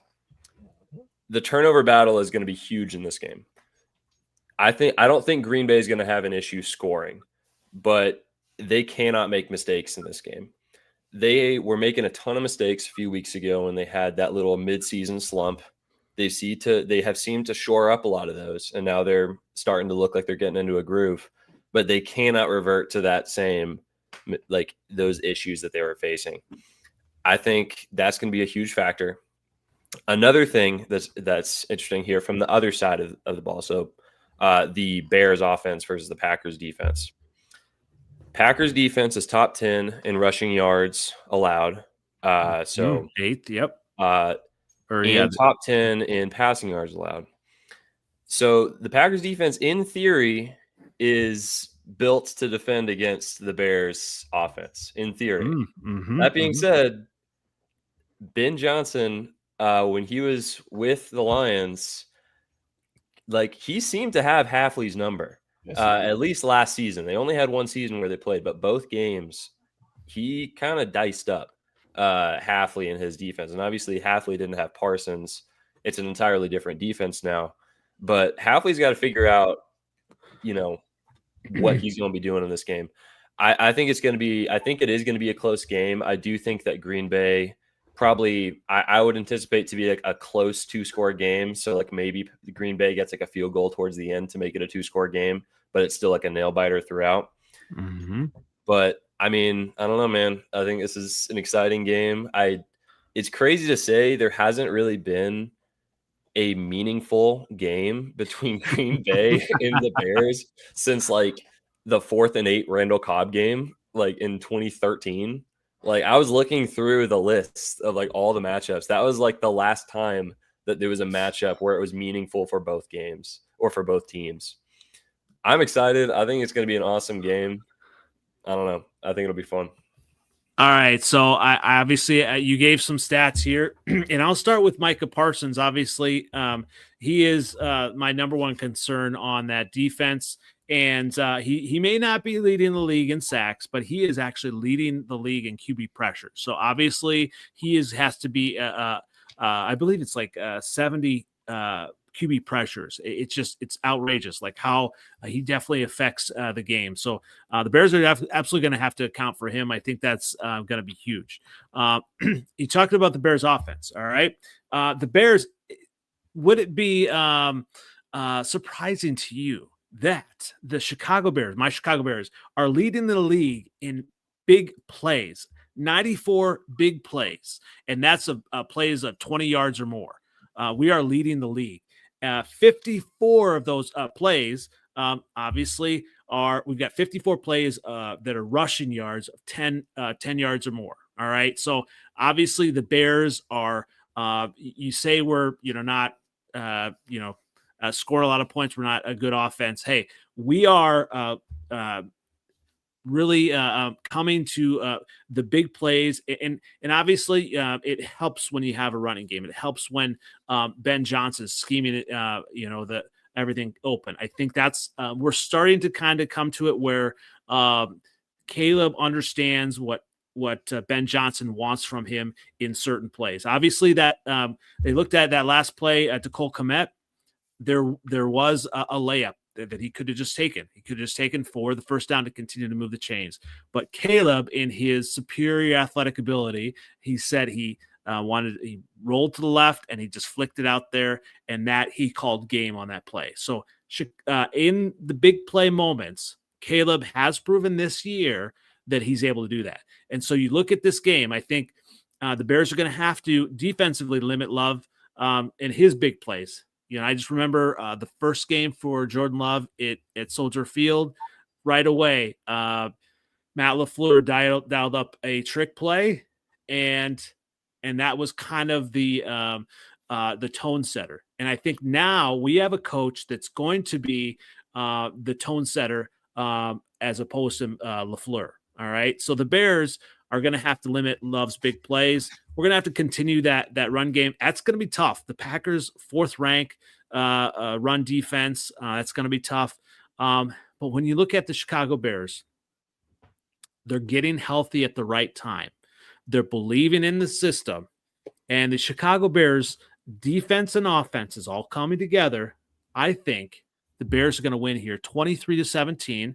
The turnover battle is going to be huge in this game. I don't think Green Bay is going to have an issue scoring, but they cannot make mistakes in this game. They were making a ton of mistakes a few weeks ago when they had that little midseason slump. They have seemed to shore up a lot of those, and now they're starting to look like they're getting into a groove. But they cannot revert to that same, like, those issues that they were facing. I think that's going to be a huge factor. Another thing that's interesting here from the other side of the ball. So the Bears offense versus the Packers defense. Packers defense is top 10 in rushing yards allowed. So 8th, yep. And top 10 in passing yards allowed. So the Packers defense, in theory, is built to defend against the Bears offense, in theory. That being said, Ben Johnson, when he was with the Lions, like, he seemed to have Hafley's number. At least last season. They only had one season where they played, but both games he kind of diced up Hafley and his defense. And obviously Hafley didn't have Parsons. It's an entirely different defense now. But Hafley's got to figure out, what he's going to be doing in this game. I think it is going to be a close game. I do think that Green Bay probably, I would anticipate to be like a close 2-score game. So like maybe Green Bay gets like a field goal towards the end to make it a 2-score game, but it's still like a nail biter throughout. But I mean, I don't know, man. I think this is an exciting game. It's crazy to say there hasn't really been a meaningful game between Green Bay and the Bears since like the 4th and 8 Randall Cobb game, like in 2013. Like, I was looking through the list of like all the matchups. That was like the last time that there was a matchup where it was meaningful for both games or for both teams. I'm excited. I think it's going to be an awesome game. I don't know. I think it'll be fun. All right. So I obviously you gave some stats here, and I'll start with Micah Parsons. Obviously, he is my number one concern on that defense. And he may not be leading the league in sacks, but he is actually leading the league in QB pressure. So obviously he has to be, I believe it's like 70 QB pressures. It's outrageous, like how he definitely affects the game. So the Bears are absolutely going to have to account for him. I think that's going to be huge. You talked about the Bears offense. All right. The Bears, would it be surprising to you that the Chicago Bears, my Chicago Bears, are leading the league in big plays, 94 big plays, and that's plays of 20 yards or more. We are leading the league. 54 of those plays, obviously, we've got 54 plays that are rushing yards of 10 yards or more. All right, so obviously the Bears are. You say we're not score a lot of points. We're not a good offense. Hey, we are really coming to the big plays, and obviously it helps when you have a running game. It helps when Ben Johnson's scheming it, everything open. I think that's we're starting to kind of come to it where Caleb understands what Ben Johnson wants from him in certain plays. Obviously, that they looked at that last play to Cole Kmet. There was a layup that he could have just taken. He could have just taken for the first down to continue to move the chains. But Caleb, in his superior athletic ability, he said he rolled to the left and he just flicked it out there, and that he called game on that play. So in the big play moments, Caleb has proven this year that he's able to do that. And so you look at this game, I think the Bears are going to have to defensively limit Love in his big plays. I just remember the first game for Jordan Love at Soldier Field. Right away, Matt LaFleur dialed up a trick play, and that was kind of the tone setter. And I think now we have a coach that's going to be the tone setter as opposed to LaFleur. All right, so the Bears are going to have to limit Love's big plays. We're going to have to continue that run game. That's going to be tough. The Packers 4th rank run defense. That's going to be tough. But when you look at the Chicago Bears, they're getting healthy at the right time. They're believing in the system, and the Chicago Bears defense and offense is all coming together. I think the Bears are going to win here 23-17.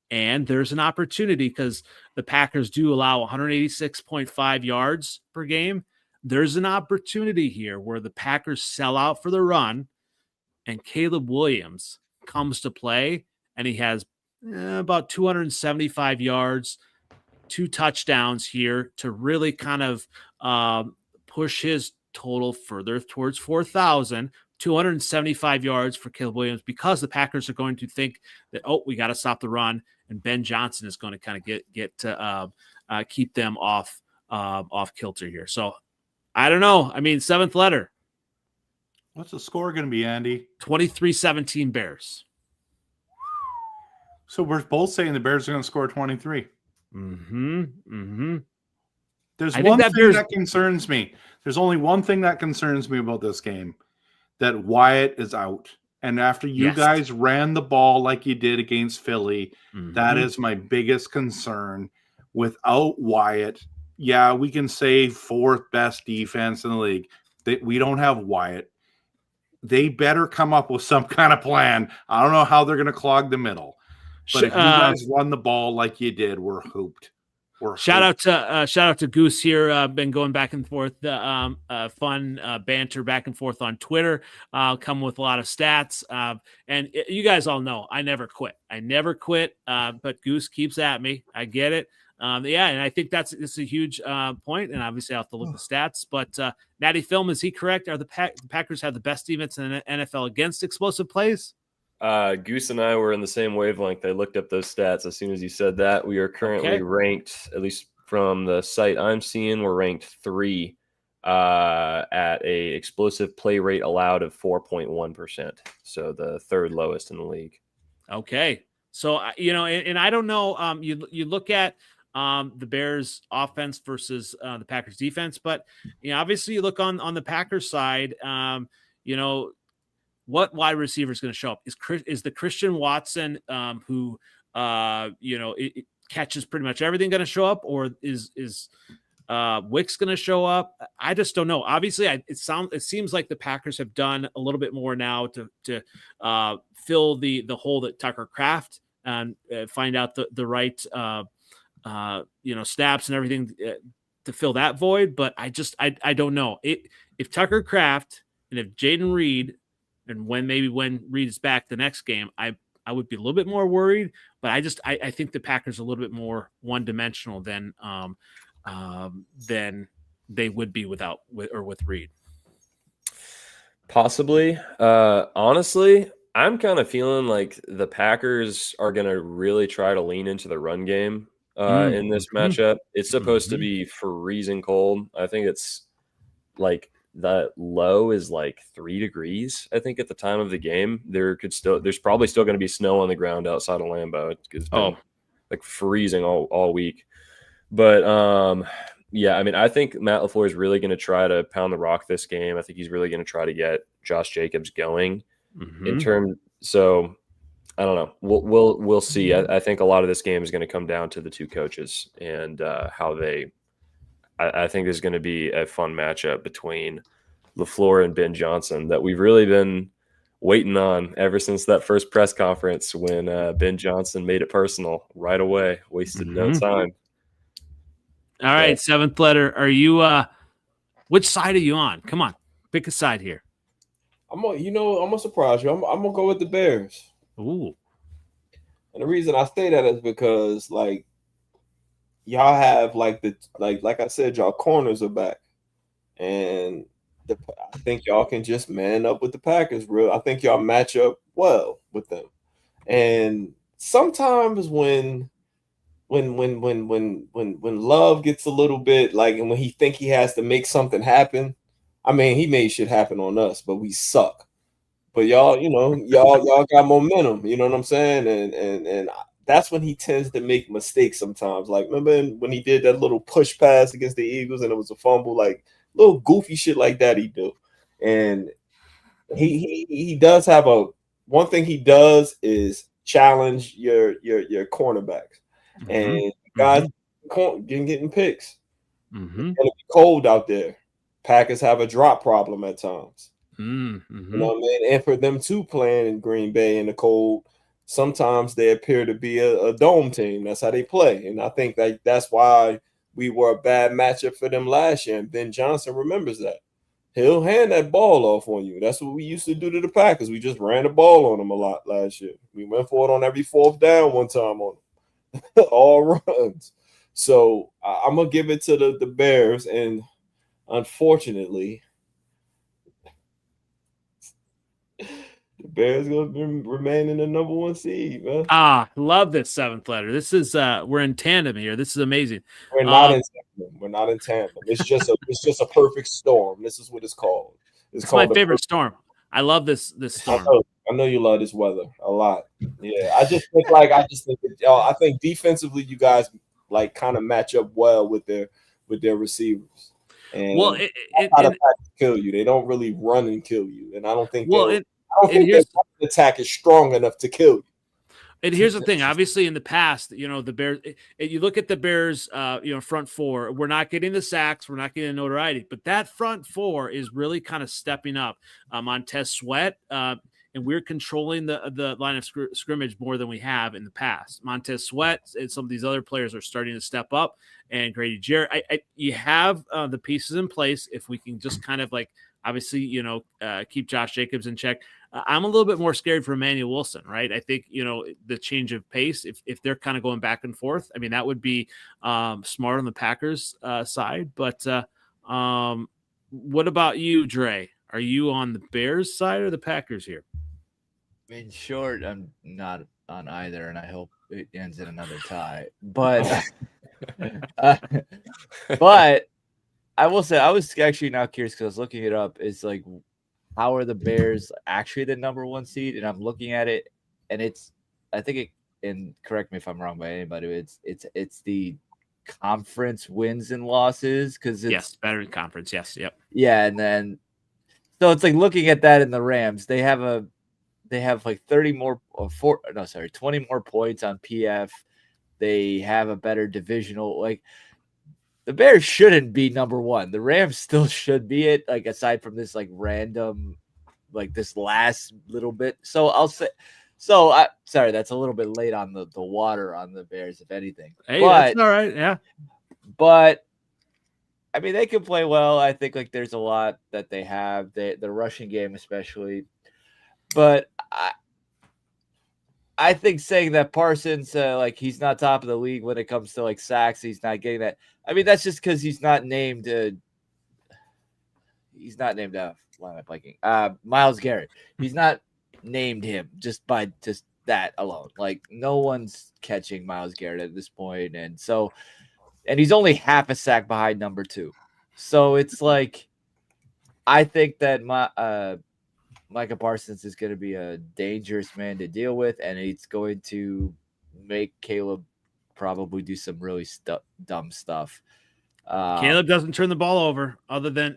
And there's an opportunity because the Packers do allow 186.5 yards per game. There's an opportunity here where the Packers sell out for the run and Caleb Williams comes to play, and he has about 275 yards, 2 touchdowns here to really kind of push his total further towards 4,000. 275 yards for Caleb Williams, because the Packers are going to think that, we got to stop the run, and Ben Johnson is going to kind of get to keep them off kilter here. So I don't know. I mean, 7th letter. What's the score going to be, Andy? 23-17 Bears. So we're both saying the Bears are going to score 23. There's one thing that concerns me. There's only one thing that concerns me about this game. That Wyatt is out. And after you guys ran the ball like you did against Philly, that is my biggest concern. Without Wyatt, we can say 4th best defense in the league. We don't have Wyatt. They better come up with some kind of plan. I don't know how they're going to clog the middle. But if you guys run the ball like you did, we're hooped. Shout out to Goose here. Been going back and forth, fun banter back and forth on Twitter. Come with a lot of stats, and you guys all know I never quit. But Goose keeps at me. I get it. And I think it's a huge point. And obviously, I have to look at the stats. But Natty Film, is he correct? Are the Packers have the best defense in the NFL against explosive plays? Goose and I were in the same wavelength. I looked up those stats as soon as you said that. We are currently ranked, at least from the site I'm seeing, we're ranked 3 at a explosive play rate allowed of 4.1%. So the 3rd lowest in the league. Okay. So, and I don't know, you look at the Bears offense versus the Packers defense, but obviously you look on the Packers side, what wide receiver is going to show up? Is the Christian Watson who it catches pretty much everything going to show up, or is Wicks going to show up? I just don't know. Obviously, it seems like the Packers have done a little bit more now to fill the hole that Tucker Kraft and find out the right snaps and everything to fill that void. But I don't know if Tucker Kraft and if Jaden Reed. And when Reed is back the next game, I would be a little bit more worried. But I think the Packers are a little bit more one-dimensional than they would be with Reed. Possibly. Honestly, I'm kind of feeling like the Packers are going to really try to lean into the run game in this matchup. It's supposed to be freezing cold. I think it's like the low is like 3 degrees. I think at the time of the game, there's probably still going to be snow on the ground outside of Lambeau. It's been like freezing all week. But I mean, I think Matt LaFleur is really going to try to pound the rock this game. I think he's really going to try to get Josh Jacobs going So I don't know. We'll see. I think a lot of this game is going to come down to the 2 coaches and how they. I think there's going to be a fun matchup between LaFleur and Ben Johnson that we've really been waiting on ever since that first press conference when Ben Johnson made it personal right away, wasted no time. All right, 7th letter. Are you which side are you on? Come on, pick a side here. I'm gonna surprise you. I'm gonna go with the Bears. Ooh. And the reason I say that is because y'all have like I said, y'all corners are back, and I think y'all can just man up with the Packers. I think y'all match up well with them. And sometimes when Love gets a little bit and when he think he has to make something happen, I mean, he made shit happen on us, but we suck. But y'all got momentum. You know what I'm saying? And that's when he tends to make mistakes sometimes. Like, remember when he did that little push pass against the Eagles and it was a fumble, like little goofy shit like that he do. And he does have one thing he does is challenge your cornerbacks. And guys getting picks. It's gonna be cold out there. Packers have a drop problem at times. You know what I mean? And for them too, playing in Green Bay in the cold, sometimes they appear to be a dome team. That's how they play. And I think that's why we were a bad matchup for them last year. And Ben Johnson remembers that. He'll hand that ball off on you. That's what we used to do to the Packers. We just ran the ball on them a lot last year. We went for it on every fourth down one time on them. All runs. So I'm going to give it to the Bears. And unfortunately, the Bears going to remain in the number 1 seed, man. Love this 7th letter. This is we're in tandem here. This is amazing. We're not in tandem. We're not in tandem. It's just a perfect storm. This is what it's called. It's my favorite storm. I love this storm. I know you love this weather a lot. Yeah, I think defensively you guys like kind of match up well with their receivers. And how to kill you. They don't really run and kill you, and I don't think their attack is strong enough to kill you. And here's the thing. Obviously, in the past, the Bears. You look at the Bears, front four. We're not getting the sacks. We're not getting the notoriety. But that front four is really kind of stepping up. Montez Sweat, and we're controlling the line of scrimmage more than we have in the past. Montez Sweat and some of these other players are starting to step up. And Grady Jarrett, you have the pieces in place. If we can just kind of obviously, keep Josh Jacobs in check. I'm a little bit more scared for Emmanuel Wilson, right? I think, the change of pace, if they're kind of going back and forth, I mean, that would be smart on the Packers side. But what about you, Dre? Are you on the Bears side or the Packers here? In short, I'm not on either, and I hope it ends in another tie. But, but I will say I was actually now curious because I was looking it up. It's like, how are the Bears actually the number 1 seed? And I'm looking at it, and and correct me if I'm wrong by anybody, it's the conference wins and losses because it's better in conference. Yes, yep. Yeah, and then so it's like looking at that in the Rams, they have like 20 more points on PF. They have a better divisional the Bears shouldn't be number 1. The Rams still should be it, aside from this random, this last little bit. So I'll say, sorry, that's a little bit late on the water on the Bears, if anything. Hey, that's all right. Yeah. But I mean, they can play well. I think there's a lot that they have, the rushing game, especially. But I think saying that Parsons, he's not top of the league when it comes to sacks, he's not getting that. I mean, that's just because he's not named. Why am I blanking? Myles Garrett. He's not named him just by that alone. No one's catching Myles Garrett at this point, and he's only half a sack behind number 2. So it's I think that Micah Parsons is going to be a dangerous man to deal with, and it's going to make Caleb probably do some really dumb stuff. Caleb doesn't turn the ball over other than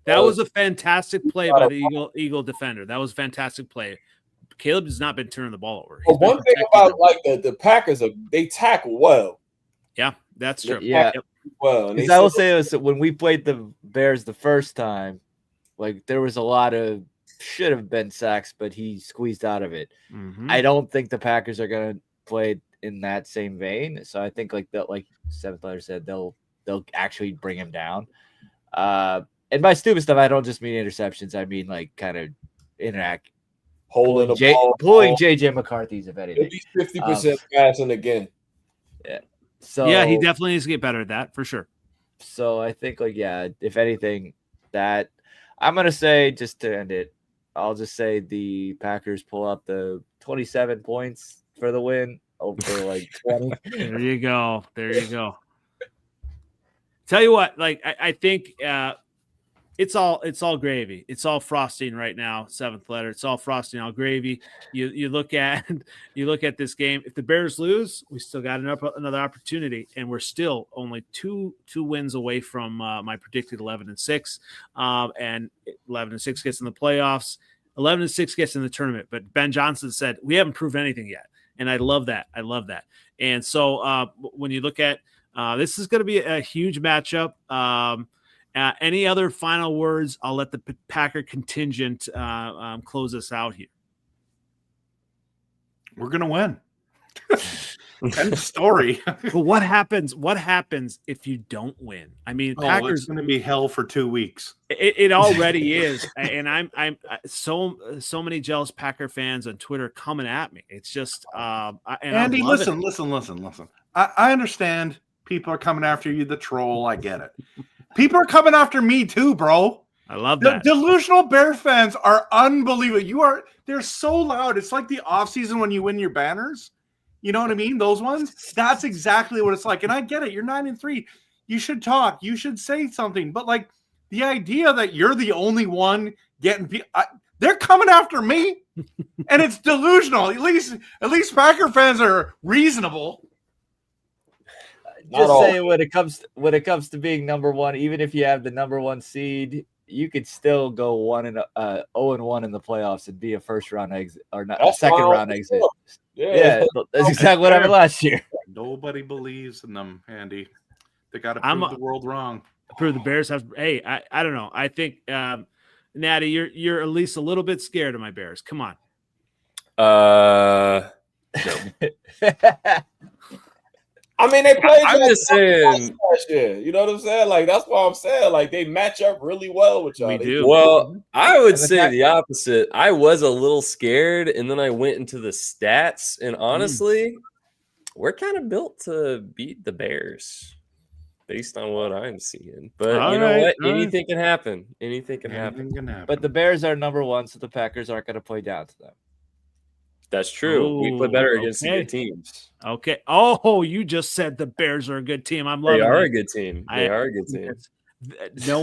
that was a fantastic play by the Eagle defender. That was a fantastic play. Caleb has not been turning the ball over. But one thing about the Packers, they tackle well. Yeah, that's true. Yeah. Well, because I will say this, when we played the Bears the first time, there was a lot of should have been sacks, but he squeezed out of it. Mm-hmm. I don't think the Packers are going to play in that same vein. So I think 7th letter said, they'll actually bring him down. And by stupid stuff, I don't just mean interceptions. I mean kind of interact, holding the ball, pulling JJ McCarthy's, if anything. At least 50% passing again. Yeah. So yeah, he definitely needs to get better at that for sure. So I think if anything, that I'm gonna say, just to end it, I'll just say the Packers pull out the 27 points for the win over 20. There you go. Tell you what, I think it's all gravy. It's all frosting right now. Seventh letter. It's all frosting, all gravy. You look at this game. If the Bears lose, we still got another opportunity, and we're still only two wins away from my predicted 11-6. And 11-6 gets in the playoffs. 11-6 gets in the tournament. But Ben Johnson said we haven't proven anything yet, and I love that. And so when you look at this is going to be a huge matchup. Any other final words? I'll let the Packer contingent close us out here. We're going to win. End of story. But what happens? What happens if you don't win? I mean, Packers it's going to be hell for 2 weeks. It already is, and I'm so many jealous Packer fans on Twitter coming at me. It's just Andy, listen. I understand people are coming after you, the troll. I get it. People are coming after me too, bro. I love that. Delusional Bears fans are unbelievable. They're so loud. It's like the offseason when you win your banners. You know what I mean? Those ones. That's exactly what it's like. And I get it. You're 9-3. You should talk. You should say something. But like the idea that you're the only one getting they're coming after me, and it's delusional. At least Packer fans are reasonable. Just saying, when it comes to being number one, even if you have the number one seed, you could still go 0-1 in the playoffs and be a first round exit or not a second round exit. Yeah, that's exactly what happened last year. Nobody believes in them, Andy. They got to prove the world wrong. Prove the Bears have. Hey, I don't know. I think Natty, you're at least a little bit scared of my Bears. Come on. No. I mean, they played. I'm just saying. Last year. You know what I'm saying? Like that's what I'm saying. Like they match up really well with y'all. We do. Well, I would say the opposite. I was a little scared, and then I went into the stats, and honestly, we're kind of built to beat the Bears based on what I'm seeing. But you know what? Anything can happen. Anything can happen. But the Bears are number one, so the Packers aren't going to play down to them. That's true. We play better against the good teams. Okay. Oh, you just said the Bears are a good team. I'm loving it. They are a good team. They are a good team. No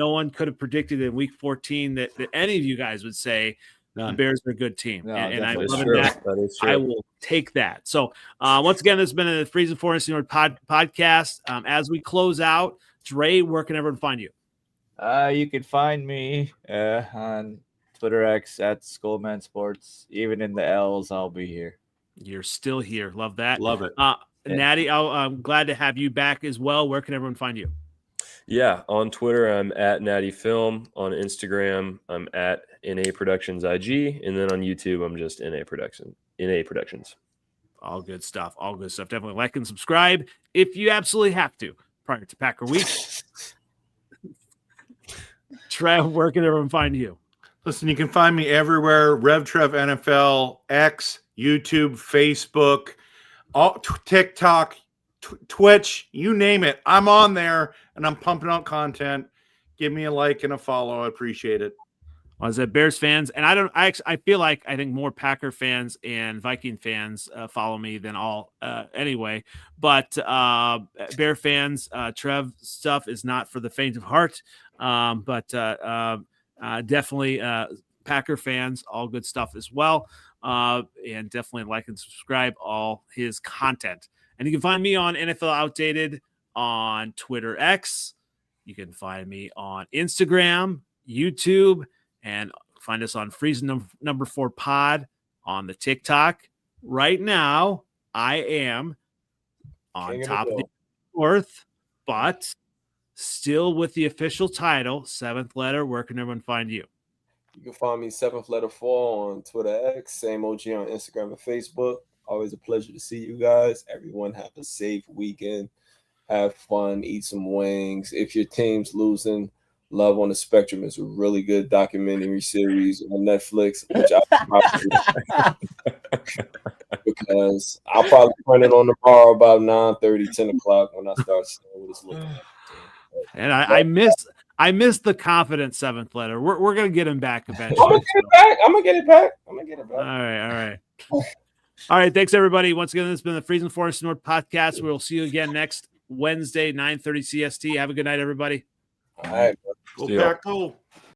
one could have predicted in week 14 that any of you guys would say the Bears are a good team. No, and I'm loving that. I will take that. So once again, this has been a Freezin NFC North podcast. As we close out, Dre, where can everyone find you? You can find me on Twitter X at Skullman Sports. Even in the L's, I'll be here. You're still here. Love that. Love it. Natty, I'm glad to have you back as well. Where can everyone find you? Yeah, on Twitter, I'm at Natty Film. On Instagram, I'm at NA Productions IG. And then on YouTube, I'm just NA Productions. All good stuff. Definitely like and subscribe if you absolutely have to prior to Packer Week. Trev, where can everyone find you? Listen, you can find me everywhere. RevTrevNFL, X, YouTube, Facebook, TikTok, Twitch, you name it. I'm on there, and I'm pumping out content. Give me a like and a follow. I appreciate it. Well, as Bears fans, and I feel like I think more Packer fans and Viking fans follow me than all anyway. But Bear fans, Trev stuff is not for the faint of heart. But definitely Packer fans, all good stuff as well. And definitely like and subscribe all his content. And you can find me on NFL Outdated on Twitter X. You can find me on Instagram, YouTube, and find us on Freezin number 4 pod on the TikTok. Right now, I am on top of the North, but still with the official title, 7th letter. Where can everyone find you? You can find me 7th letter 4 on Twitter X, same OG on Instagram and Facebook. Always a pleasure to see you guys. Everyone have a safe weekend. Have fun, eat some wings. If your team's losing, Love on the Spectrum is a really good documentary series on Netflix, which because I'll probably run it on the bar about 9:30, 10 o'clock when I start seeing what it's looking like. And I miss the confident 7th letter. We're gonna get him back eventually. I'm gonna get it back. All right. All right. Thanks everybody. Once again, this has been the Freezin NFC North podcast. We'll see you again next Wednesday, 9:30 CST. Have a good night, everybody. All right. Go See ya. Pack, go.